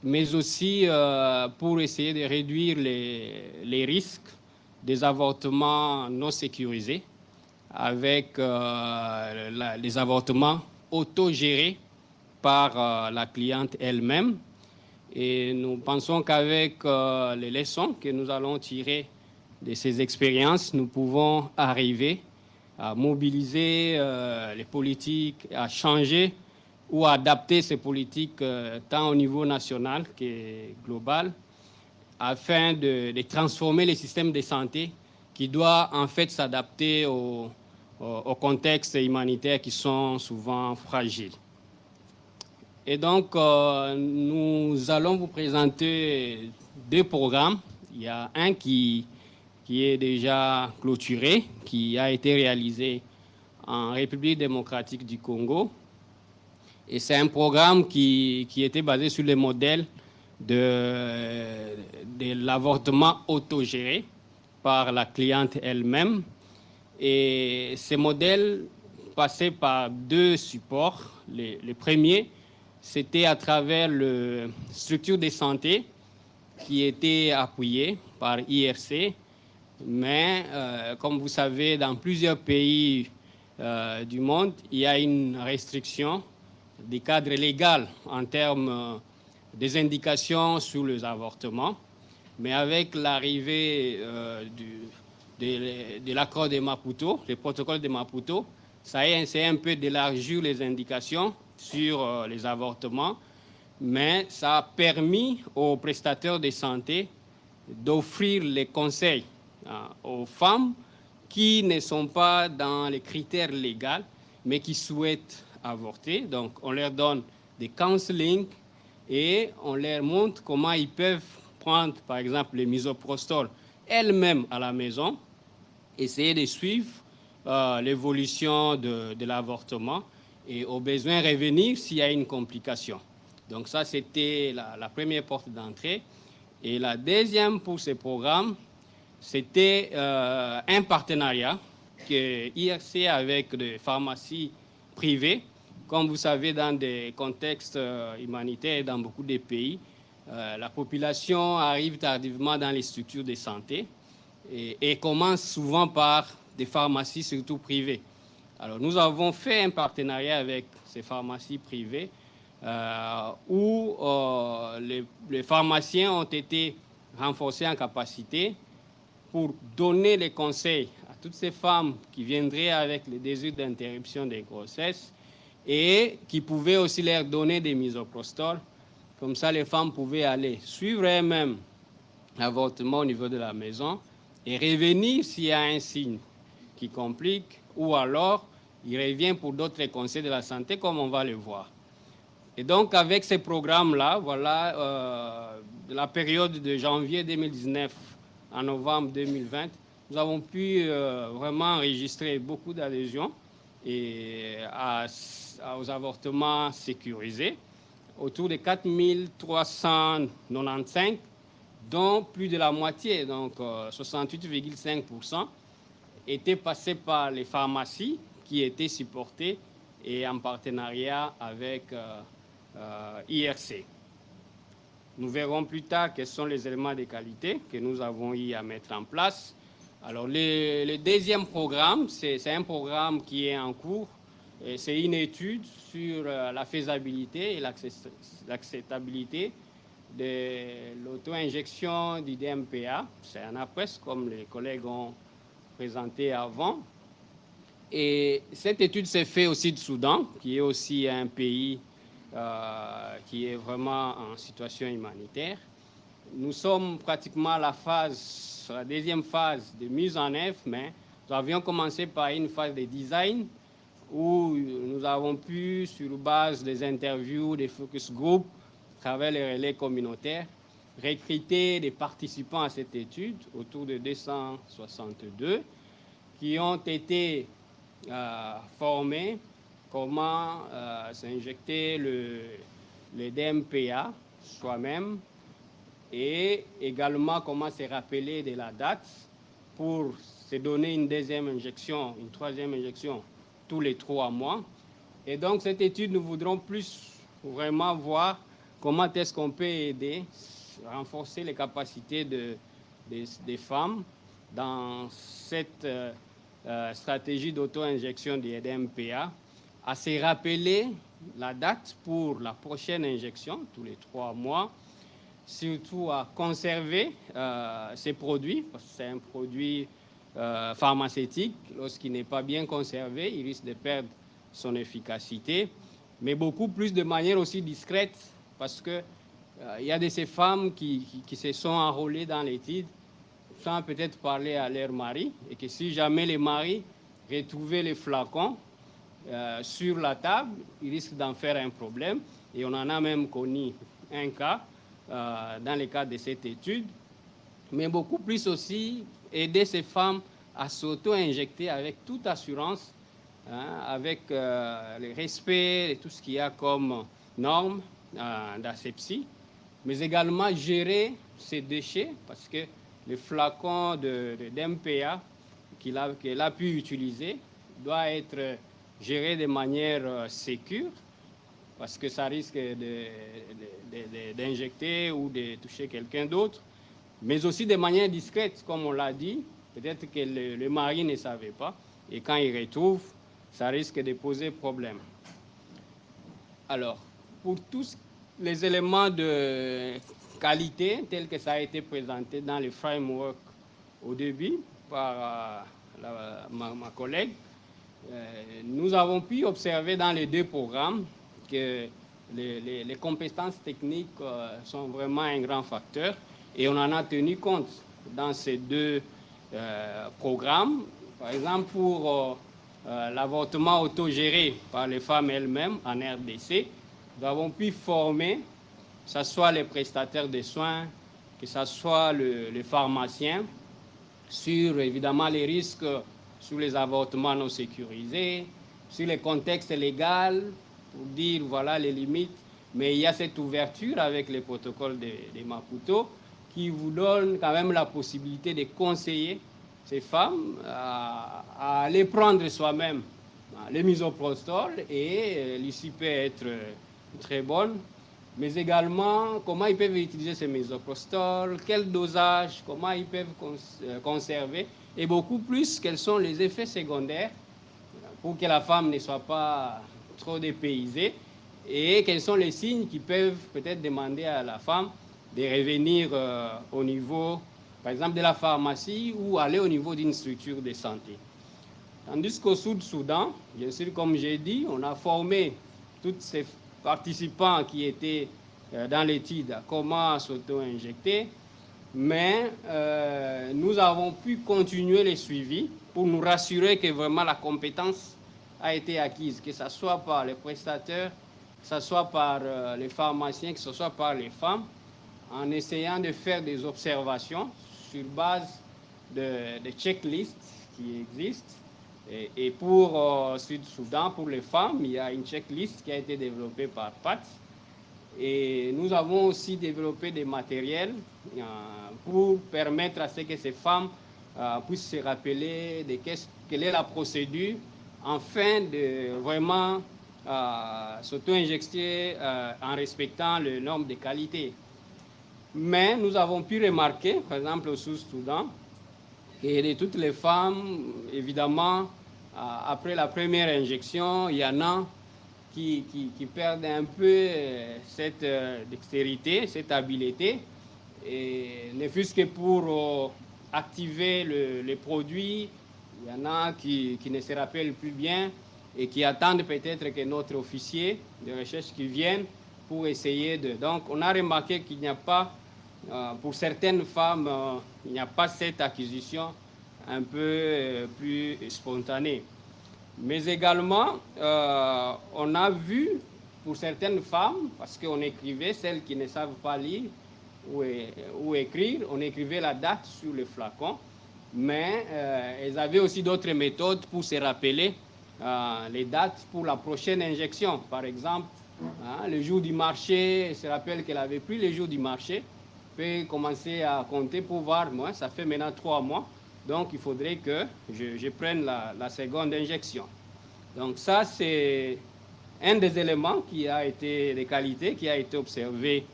mais aussi pour essayer de réduire les risques des avortements non sécurisés avec les avortements autogérés par la cliente elle-même. Et nous pensons qu'avec les leçons que nous allons tirer de ces expériences, nous pouvons arriver à mobiliser les politiques, à changer ou à adapter ces politiques tant au niveau national que global, afin de transformer les systèmes de santé qui doivent en fait s'adapter au contexte humanitaire qui sont souvent fragiles. Et donc, nous allons vous présenter 2 programmes. Il y a un qui est déjà clôturé, qui a été réalisé en République démocratique du Congo. Et c'est un programme qui était basé sur le modèle de l'avortement autogéré par la cliente elle-même. Et ces modèles passaient par 2 supports. Le premier, c'était à travers la structure de santé qui était appuyée par IRC. Mais comme vous savez, dans plusieurs pays du monde, il y a une restriction des cadres légaux en termes des indications sur les avortements. Mais avec l'arrivée de l'accord de Maputo, le protocole de Maputo, ça a essayé un peu d'élargir les indications sur les avortements, mais ça a permis aux prestataires de santé d'offrir les conseils aux femmes qui ne sont pas dans les critères légaux, mais qui souhaitent avorter. Donc, on leur donne des counseling et on leur montre comment ils peuvent prendre, par exemple, le misoprostol elles-mêmes à la maison, essayer de suivre l'évolution de l'avortement et au besoin revenir s'il y a une complication. Donc ça, c'était la première porte d'entrée. Et la deuxième pour ce programme, c'était un partenariat que IRC avec des pharmacies privées. Comme vous savez, dans des contextes humanitaires, dans beaucoup de pays, la population arrive tardivement dans les structures de santé et commence souvent par des pharmacies, surtout privées. Alors, nous avons fait un partenariat avec ces pharmacies privées où les pharmaciens ont été renforcés en capacité pour donner les conseils à toutes ces femmes qui viendraient avec le désir d'interruption des grossesses et qui pouvaient aussi leur donner des misoprostol. Comme ça, les femmes pouvaient aller suivre elles-mêmes l'avortement au niveau de la maison et revenir s'il y a un signe qui complique, ou alors il revient pour d'autres conseils de la santé, comme on va le voir. Et donc, avec ces programmes-là, voilà, la période de janvier 2019 à novembre 2020, nous avons pu vraiment enregistrer beaucoup d'adhésions et aux avortements sécurisés, autour de 4395, dont plus de la moitié, donc 68,5%, étaient passés par les pharmacies qui étaient supportées et en partenariat avec IRC. Nous verrons plus tard quels sont les éléments de qualité que nous avons eu à mettre en place. Alors, le deuxième programme, c'est un programme qui est en cours. C'est une étude sur la faisabilité et l'acceptabilité de l'auto-injection du DMPA. C'est un APRES, comme les collègues ont présenté avant. Et cette étude s'est faite aussi du Soudan, qui est aussi un pays qui est vraiment en situation humanitaire. Nous sommes pratiquement à la deuxième phase de mise en œuvre, mais nous avions commencé par une phase de design où nous avons pu, sur base des interviews, des focus groups, à travers les relais communautaires, recruter des participants à cette étude, autour de 262, qui ont été formés comment s'injecter le DMPA soi-même et également comment se rappeler de la date pour se donner une deuxième injection, une troisième injection tous les 3 mois. Et donc cette étude, nous voudrons plus vraiment voir comment est-ce qu'on peut aider, renforcer les capacités des femmes dans cette stratégie d'auto-injection des DMPA, à se rappeler la date pour la prochaine injection, tous les 3 mois, surtout à conserver ces produits, parce que c'est un produit pharmaceutique. Lorsqu'il n'est pas bien conservé, il risque de perdre son efficacité, mais beaucoup plus de manière aussi discrète, parce que il y a de ces femmes qui se sont enrôlées dans l'étude sans peut-être parler à leur mari, et que si jamais les maris retrouvaient les flacons sur la table, ils risquent d'en faire un problème. Et on en a même connu un cas dans le cadre de cette étude. Mais beaucoup plus aussi aider ces femmes à s'auto-injecter avec toute assurance, avec le respect de tout ce qu'il y a comme normes d'asepsie, mais également gérer ces déchets, parce que le flacon d'MPA qu'elle a pu utiliser doit être géré de manière sécure, parce que ça risque d'injecter ou de toucher quelqu'un d'autre, mais aussi de manière discrète, comme on l'a dit. Peut-être que le mari ne savait pas, et quand il retrouve, ça risque de poser problème. Alors, pour tous les éléments de qualité, tels que ça a été présenté dans le framework au début par ma collègue, nous avons pu observer dans les 2 programmes que les compétences techniques sont vraiment un grand facteur, et on en a tenu compte dans ces 2 programmes. Par exemple, pour l'avortement autogéré par les femmes elles-mêmes en RDC, nous avons pu former, que ce soit les prestataires de soins, que ce soit le pharmacien, sur évidemment les risques sur les avortements non sécurisés, sur les contextes légaux, pour dire voilà les limites. Mais il y a cette ouverture avec les protocoles de Maputo qui vous donne quand même la possibilité de conseiller ces femmes à aller prendre soi-même le misoprostol, et l'issue peut être très bonne, mais également comment ils peuvent utiliser ce misoprostol, quel dosage, comment ils peuvent conserver, et beaucoup plus quels sont les effets secondaires pour que la femme ne soit pas trop dépaysée, et quels sont les signes qui peuvent peut-être demander à la femme de revenir au niveau, par exemple, de la pharmacie, ou aller au niveau d'une structure de santé. Tandis qu'au Sud-Soudan, bien sûr, comme j'ai dit, on a formé tous ces participants qui étaient dans l'étude à comment s'auto-injecter, mais nous avons pu continuer les suivis pour nous rassurer que vraiment la compétence a été acquise, que ce soit par les prestataires, que ce soit par les pharmaciens, que ce soit par les femmes, en essayant de faire des observations sur base de checklists qui existent. Et pour Sud-Soudan, pour les femmes, il y a une checklist qui a été développée par PAT. Et nous avons aussi développé des matériels pour permettre à ce que ces femmes puissent se rappeler de quelle est la procédure, afin de vraiment s'auto-injecter en respectant le norme de qualité. Mais nous avons pu remarquer, par exemple au Sud-Soudan, que de toutes les femmes, évidemment, après la première injection, il y en a qui perdent un peu cette dextérité, cette habileté, et ne fût-ce que pour activer le produit, il y en a qui ne se rappellent plus bien et qui attendent peut-être que notre officier de recherche qui vienne pour essayer de... Donc on a remarqué qu'il n'y a pas, pour certaines femmes, il n'y a pas cette acquisition un peu plus spontanée. Mais également, on a vu pour certaines femmes, parce qu'on écrivait, celles qui ne savent pas lire ou écrire, on écrivait la date sur le flacon, mais elles avaient aussi d'autres méthodes pour se rappeler les dates pour la prochaine injection. Par exemple, le jour du marché, elle se rappelle qu'elle avait pris le jour du marché, peut commencer à compter pour voir, moi, ça fait maintenant 3 mois, donc il faudrait que je prenne la seconde injection. Donc ça, c'est un des éléments qui a été, des qualités qui a été observé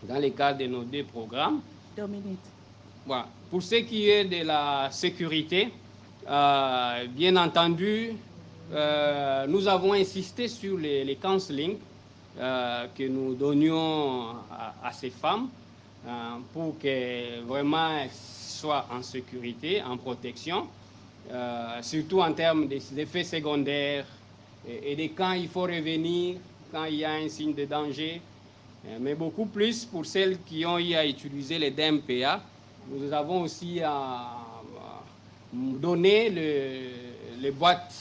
dans le cadre de nos 2 programmes. Dominique. Voilà. Pour ce qui est de la sécurité, bien entendu, nous avons insisté sur les counseling que nous donnions à ces femmes pour qu'elles vraiment soient en sécurité, en protection, surtout en termes des effets secondaires et de quand il faut revenir, quand il y a un signe de danger, mais beaucoup plus pour celles qui ont eu à utiliser les DMPA. Nous avons aussi donné les boîtes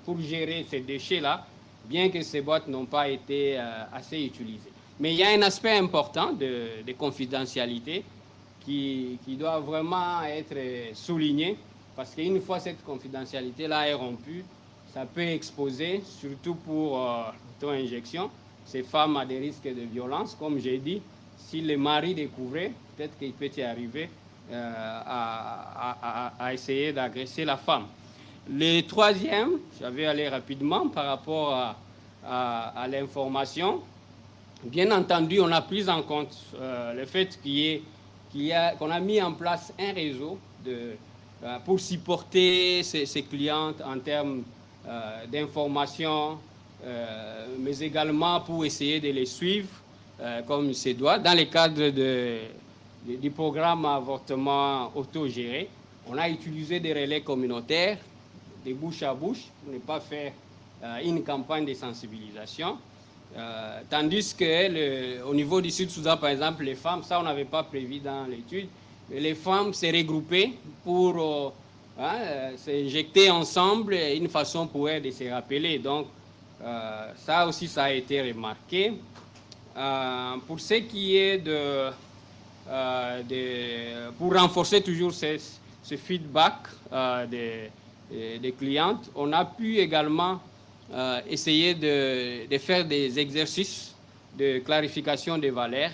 pour gérer ces déchets-là, bien que ces boîtes n'ont pas été assez utilisées. Mais il y a un aspect important de confidentialité qui doit vraiment être souligné, parce qu'une fois cette confidentialité-là est rompue, ça peut exposer, surtout pour l'auto-injection, ces femmes à des risques de violence. Comme j'ai dit, si le mari découvrait, peut-être qu'il peut y arriver à essayer d'agresser la femme. Le troisième, je vais aller rapidement par rapport à l'information. Bien entendu, on a pris en compte le fait qu'on a mis en place un réseau pour supporter ces clientes en termes d'information, mais également pour essayer de les suivre comme il se doit. Dans le cadre du programme avortement autogéré, on a utilisé des relais communautaires, des bouche à bouche, pour ne pas faire une campagne de sensibilisation. Tandis qu'au niveau du Sud-Soudan, par exemple, les femmes, ça on n'avait pas prévu dans l'étude, mais les femmes s'est regroupées pour s'injecter ensemble, une façon pour elles de se rappeler. Donc, ça aussi, ça a été remarqué. Pour ce qui est pour renforcer toujours ce feedback des clientes, on a pu également essayer de faire des exercices de clarification des valeurs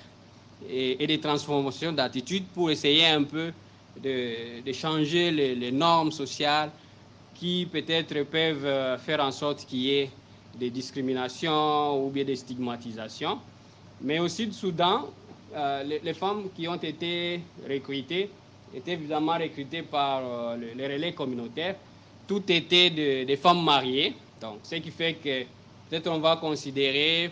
et de transformation d'attitude pour essayer un peu de changer les normes sociales qui peut-être peuvent faire en sorte qu'il y ait des discriminations ou bien des stigmatisations. Mais au Sud-Soudan, les femmes qui ont été recrutées étaient évidemment recrutées par les relais communautaires. Tout était des femmes mariées. Donc, ce qui fait que peut-être on va considérer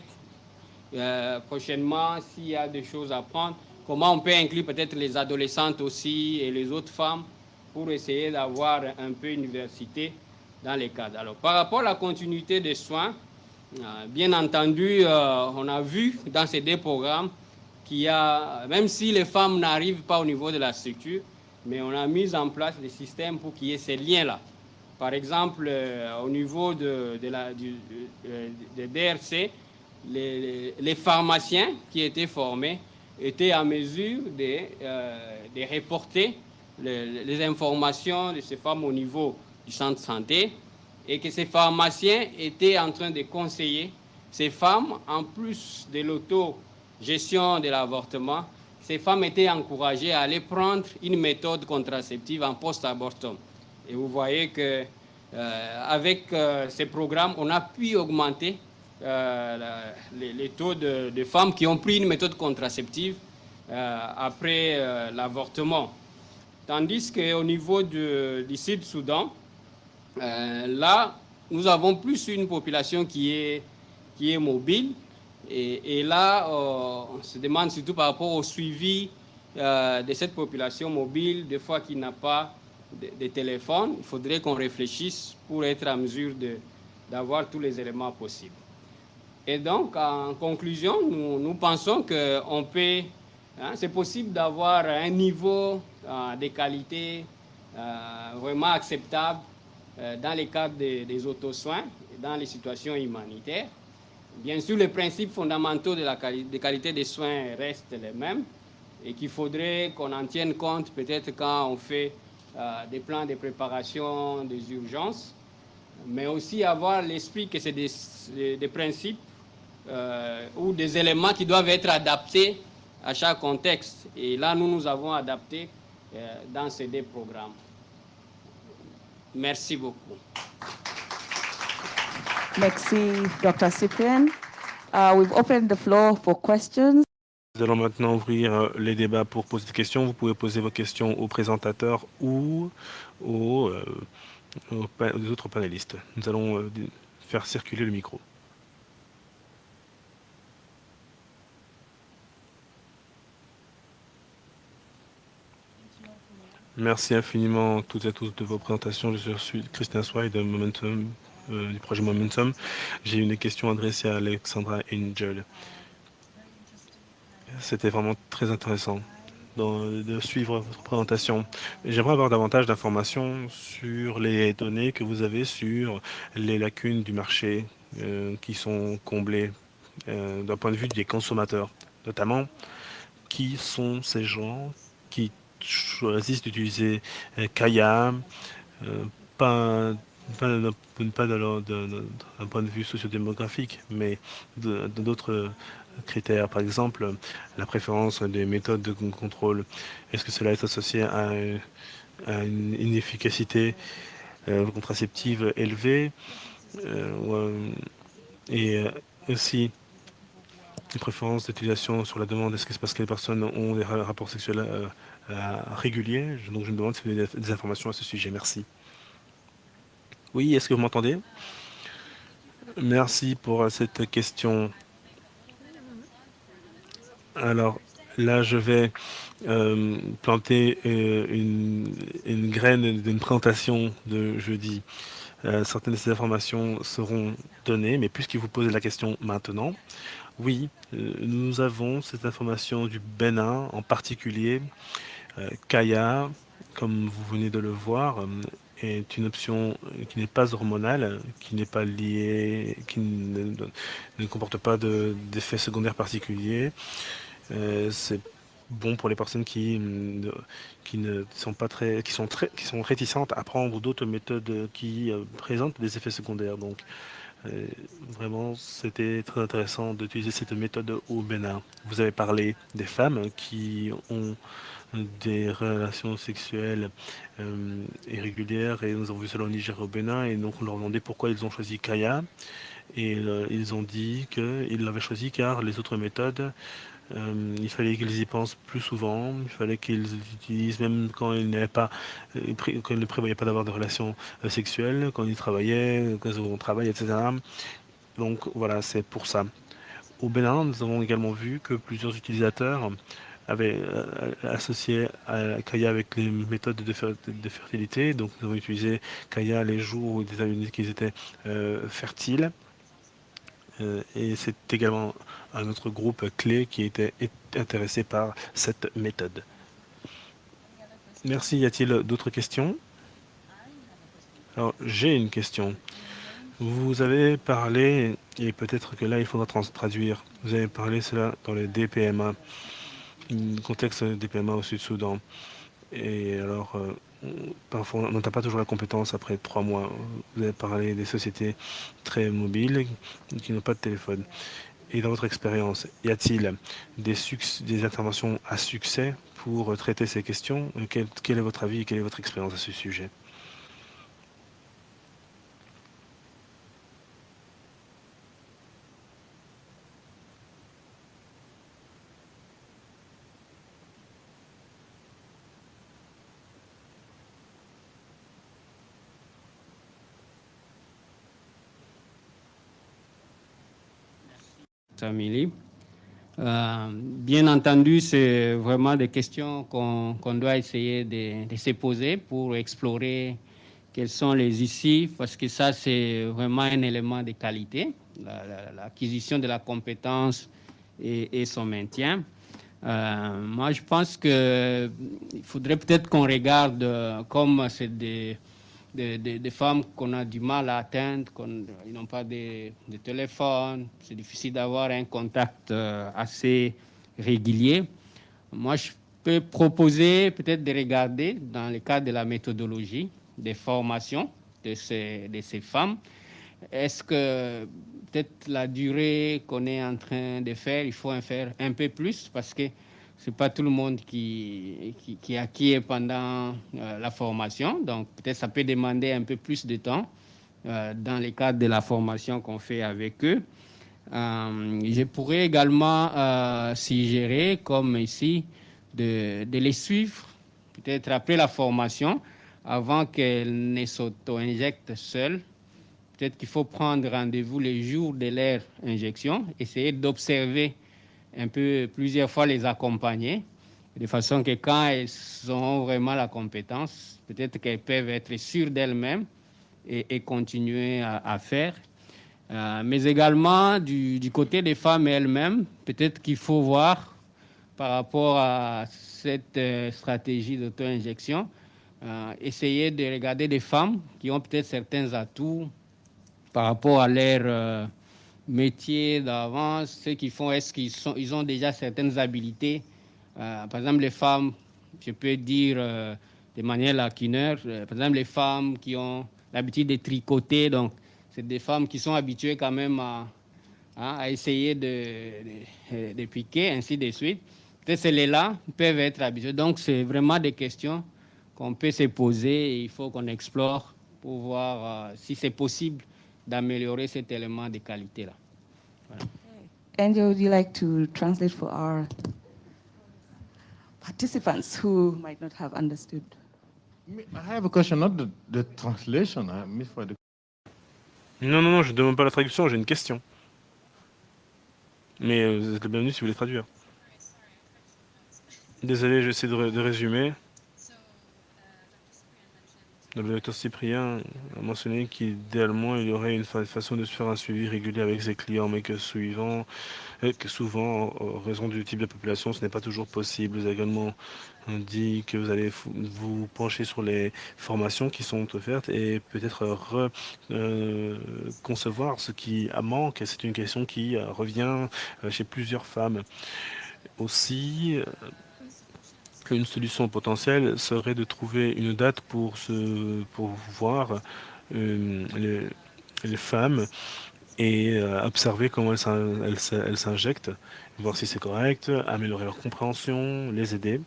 prochainement, s'il y a des choses à prendre, comment on peut inclure peut-être les adolescentes aussi et les autres femmes pour essayer d'avoir un peu une diversité dans les cadres. Alors, par rapport à la continuité des soins, bien entendu, on a vu dans ces 2 programmes qu'il y a, même si les femmes n'arrivent pas au niveau de la structure, mais on a mis en place des systèmes pour qu'il y ait ces liens-là. Par exemple, au niveau de DRC, les pharmaciens qui étaient formés étaient en mesure de reporter les informations de ces femmes au niveau du centre de santé et que ces pharmaciens étaient en train de conseiller ces femmes, en plus de l'autogestion de l'avortement, ces femmes étaient encouragées à aller prendre une méthode contraceptive en post-abortum. Et vous voyez que avec ces programmes, on a pu augmenter les taux de femmes qui ont pris une méthode contraceptive après l'avortement. Tandis qu'au niveau du Sud-Soudan, là, nous avons plus une population qui est mobile. Et là, on se demande surtout par rapport au suivi de cette population mobile, des fois qui n'a pas de téléphone. Il faudrait qu'on réfléchisse pour être en mesure d'avoir tous les éléments possibles. Et donc, en conclusion, nous pensons qu'on peut, c'est possible d'avoir un niveau de qualité vraiment acceptable dans le cadre des autosoins, dans les situations humanitaires. Bien sûr, les principes fondamentaux de qualité des soins restent les mêmes et qu'il faudrait qu'on en tienne compte peut-être quand on fait des plans de préparation des urgences. mais aussi avoir l'esprit que c'est des principes ou des éléments qui doivent être adaptés à chaque contexte. Et là, nous avons adapté dans ces deux programmes. Merci beaucoup. Merci, Dr. Cyprian. We've opened the floor for questions. Nous allons maintenant ouvrir les débats pour poser des questions. Vous pouvez poser vos questions aux présentateurs ou aux autres panélistes. Nous allons faire circuler le micro. Merci infiniment toutes et tous de vos présentations. Je suis Christian Sway de Momentum, du projet Momentum. J'ai une question adressée à Alexandra Angel. C'était vraiment très intéressant de suivre votre présentation. J'aimerais avoir davantage d'informations sur les données que vous avez sur les lacunes du marché qui sont comblées d'un point de vue des consommateurs, notamment qui sont ces gens qui choisissent d'utiliser Kaya, pas d'un point de vue sociodémographique, mais d'autres critères. Par exemple, la préférence des méthodes de contrôle. Est-ce que cela est associé à une inefficacité contraceptive élevée et aussi une préférence d'utilisation sur la demande? Est-ce que c'est parce que les personnes ont des rapports sexuels réguliers? Donc je me demande si vous avez des informations à ce sujet. Merci. Oui, est-ce que vous m'entendez? Merci pour cette question. Alors là, je vais planter une graine d'une présentation de jeudi. Certaines de ces informations seront données, mais puisque vous posez la question maintenant, oui, nous avons cette information du Bénin, en particulier Kaya, comme vous venez de le voir, est une option qui n'est pas hormonale, qui n'est pas liée, qui ne comporte pas d'effets secondaires particuliers. C'est bon pour les personnes qui ne sont pas qui sont réticentes à prendre d'autres méthodes qui présentent des effets secondaires. Donc, vraiment, c'était très intéressant d'utiliser cette méthode au Bénin. Vous avez parlé des femmes qui ont des relations sexuelles irrégulières et nous avons vu cela au Niger et au Bénin et donc on leur demandait pourquoi ils ont choisi Kaya et ils ont dit qu'ils l'avaient choisi car les autres méthodes il fallait qu'ils y pensent plus souvent, il fallait qu'ils utilisent même quand ils n'avaient pas, quand ils ne prévoyaient pas d'avoir de relations sexuelles, quand ils travaillaient, quand ils ont travail, etc. Donc voilà, c'est pour ça. Au Bénin, nous avons également vu que plusieurs utilisateurs avaient associé à Kaya avec les méthodes de fertilité. Donc nous avons utilisé Kaya les jours où ils avaient dit qu'ils étaient fertiles. Et c'est également un autre groupe clé qui était intéressé par cette méthode. Merci. Y a-t-il d'autres questions? Alors, j'ai une question. Vous avez parlé, et peut-être que là, il faudra traduire, vous avez parlé cela dans le DPMA, le contexte des PMA au Sud-Soudan. Et alors, parfois, on n'a pas toujours la compétence après 3 mois. Vous avez parlé des sociétés très mobiles qui n'ont pas de téléphone. Et dans votre expérience, y a-t-il des interventions à succès pour traiter ces questions? Quel est votre avis et quelle est votre expérience à ce sujet? Amélie. Bien entendu, c'est vraiment des questions qu'on doit essayer de se poser pour explorer quels sont les issues, parce que ça, c'est vraiment un élément de qualité, l'acquisition de la compétence et son maintien. Moi, je pense qu'il faudrait peut-être qu'on regarde comme c'est des femmes qu'on a du mal à atteindre, ils n'ont pas de téléphone, c'est difficile d'avoir un contact assez régulier. Moi, je peux proposer peut-être de regarder dans le cadre de la méthodologie, des formations, de ces femmes. Est-ce que peut-être la durée qu'on est en train de faire, il faut en faire un peu plus parce que ce n'est pas tout le monde qui est pendant la formation. Donc peut-être ça peut demander un peu plus de temps dans le cadre de la formation qu'on fait avec eux. Je pourrais également suggérer, comme ici, de les suivre, peut-être après la formation, avant qu'elles ne s'auto-injectent seules. Peut-être qu'il faut prendre rendez-vous les jours de leur injection, essayer d'observer un peu plusieurs fois, les accompagner, de façon que quand elles auront vraiment la compétence, peut-être qu'elles peuvent être sûres d'elles-mêmes et continuer à faire. Mais également du côté des femmes elles-mêmes, peut-être qu'il faut voir par rapport à cette stratégie d'auto-injection, essayer de regarder des femmes qui ont peut-être certains atouts par rapport à leur métier d'avant, ce qu'ils font, est-ce qu'ils ont déjà certaines habiletés. Par exemple, les femmes, je peux dire de manière lacunaire, par exemple, les femmes qui ont l'habitude de tricoter, donc c'est des femmes qui sont habituées quand même à essayer de piquer, ainsi de suite. Peut-être celles-là peuvent être habituées. Donc, c'est vraiment des questions qu'on peut se poser et il faut qu'on explore pour voir si c'est possible d'améliorer cet élément de qualité-là. Voilà. Angel, would you like to translate for our participants who might not have understood? I have a question, not the translation. Non, je ne demande pas la traduction, j'ai une question. Mais vous êtes le bienvenu si vous voulez traduire. Désolé, j'essaie de résumer. Le docteur Cyprien a mentionné qu'idéalement, il y aurait une façon de se faire un suivi régulier avec ses clients, mais que souvent, en raison du type de population, ce n'est pas toujours possible. Vous avez également dit que vous allez vous pencher sur les formations qui sont offertes et peut-être concevoir ce qui manque. C'est une question qui revient chez plusieurs femmes. Aussi, une solution potentielle serait de trouver une date pour voir les femmes et observer comment elles s'injectent, voir si c'est correct, améliorer leur compréhension, les aider.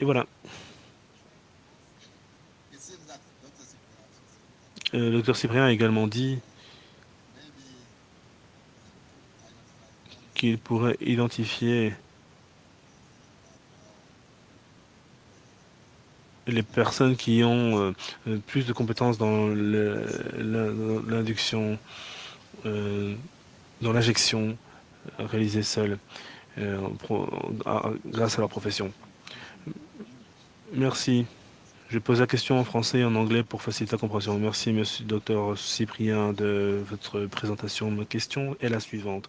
Et voilà. Le docteur Cyprien a également dit qu'il pourrait identifier les personnes qui ont plus de compétences dans l'induction, dans l'injection réalisée seule, grâce à leur profession. Merci. Je pose la question en français et en anglais pour faciliter la compréhension. Merci, monsieur le docteur Cyprien, de votre présentation. Ma question est la suivante.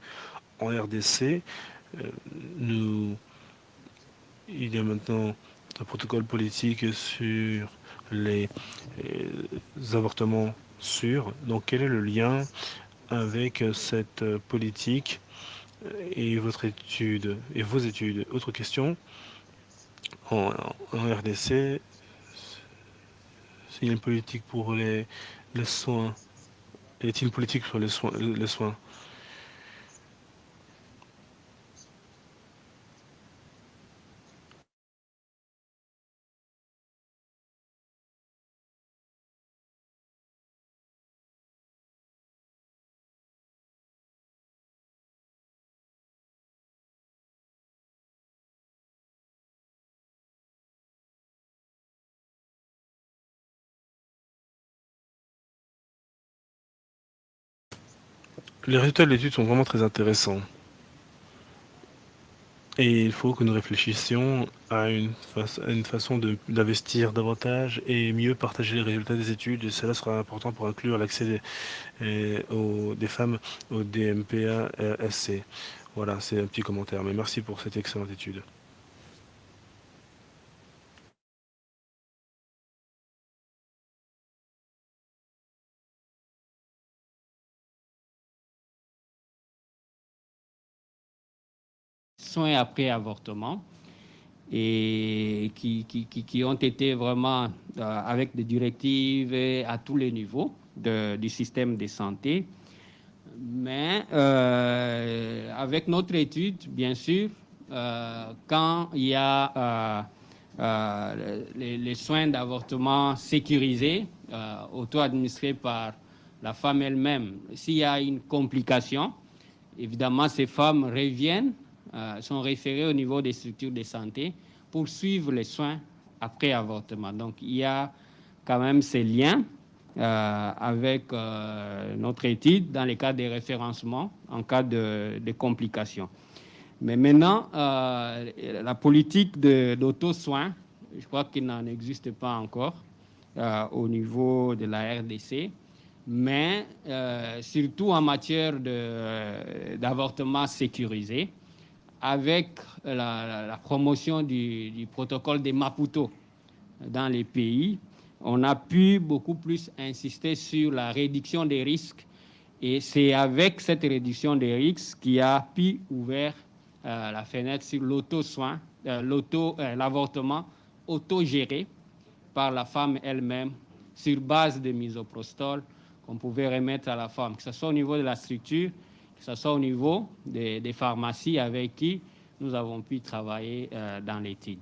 En RDC, il y a maintenant un protocole politique sur les avortements sûrs. Donc, quel est le lien avec cette politique et votre étude et vos études? Autre question. En RDC, il y a une politique pour les soins. Y a-t-il une politique sur les soins? Les résultats de l'étude sont vraiment très intéressants. Et il faut que nous réfléchissions à une façon d'investir davantage et mieux partager les résultats des études. Et cela sera important pour inclure l'accès des femmes au DMPA-SC. Voilà, c'est un petit commentaire. Mais merci pour cette excellente étude. Soins après avortement. et qui ont été vraiment avec des directives à tous les niveaux du système de santé. Mais avec notre étude, bien sûr, quand il y a les soins d'avortement sécurisés, auto-administrés par la femme elle-même, s'il y a une complication, évidemment, ces femmes reviennent, sont référées au niveau des structures de santé pour suivre les soins après avortement. Donc, il y a quand même ces liens avec notre étude dans les cas des référencements en cas de complications. Mais maintenant, la politique d'auto-soin, je crois qu'il n'en existe pas encore au niveau de la RDC, mais surtout en matière d'avortement sécurisé, avec la promotion du protocole de Maputo dans les pays, on a pu beaucoup plus insister sur la réduction des risques. Et c'est avec cette réduction des risques qui a pu ouvrir la fenêtre sur l'auto-soin, l'avortement autogéré par la femme elle-même sur base de misoprostol qu'on pouvait remettre à la femme, que ce soit au niveau de la structure, que ce soit au niveau des pharmacies avec qui nous avons pu travailler dans l'étude.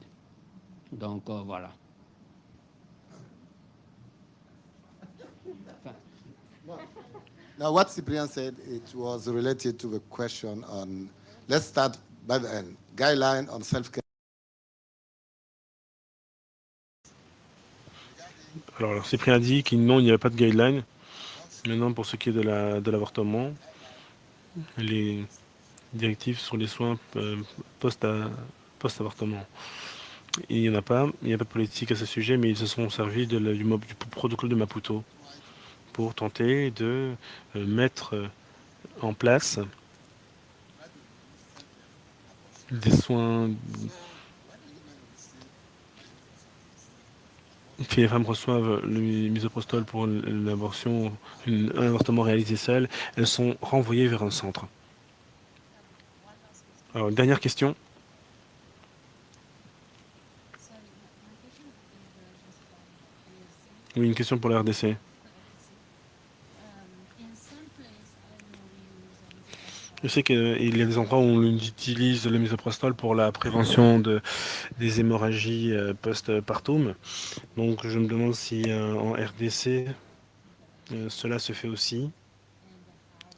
Donc, voilà. Now, what Cyprian said, it was related to the question on, let's start by the end, guideline on self-care. Alors Cyprien a dit qu'il non, il n'y avait pas de guideline. Maintenant, pour ce qui est de l'avortement, les directives sur les soins post-avortement. Il n'y en a pas, il n'y a pas de politique à ce sujet, mais ils se sont servis du protocole de Maputo pour tenter de mettre en place des soins si les femmes reçoivent le misoprostol pour l'abortion, un avortement réalisé seul, elles sont renvoyées vers un centre. Alors, dernière question. Oui, une question pour la RDC. Je sais qu'il y a des endroits où on utilise le misoprostol pour la prévention des hémorragies post-partum. Donc je me demande si en RDC, cela se fait aussi.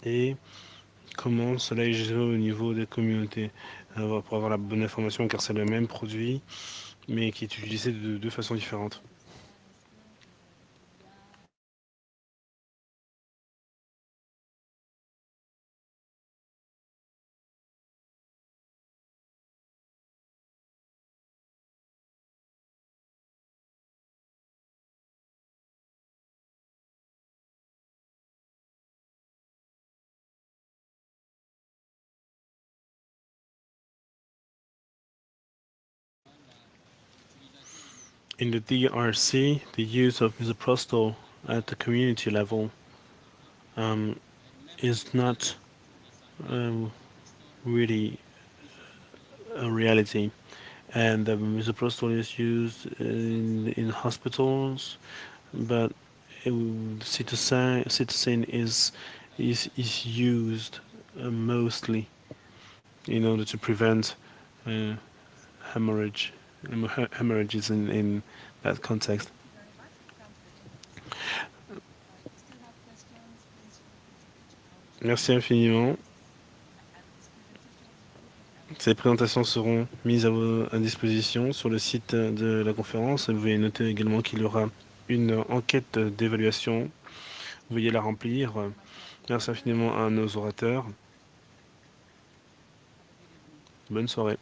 Et comment cela est géré au niveau des communautés pour avoir la bonne information, car c'est le même produit, mais qui est utilisé de deux façons différentes. In the DRC, the use of misoprostol at the community level is not really a reality, and the misoprostol is used in hospitals, but cytosine is used mostly in order to prevent hemorrhages in that context. Merci infiniment. Ces présentations seront mises à disposition sur le site de la conférence. Vous pouvez noter également qu'il y aura une enquête d'évaluation. Veuillez la remplir. Merci infiniment à nos orateurs. Bonne soirée.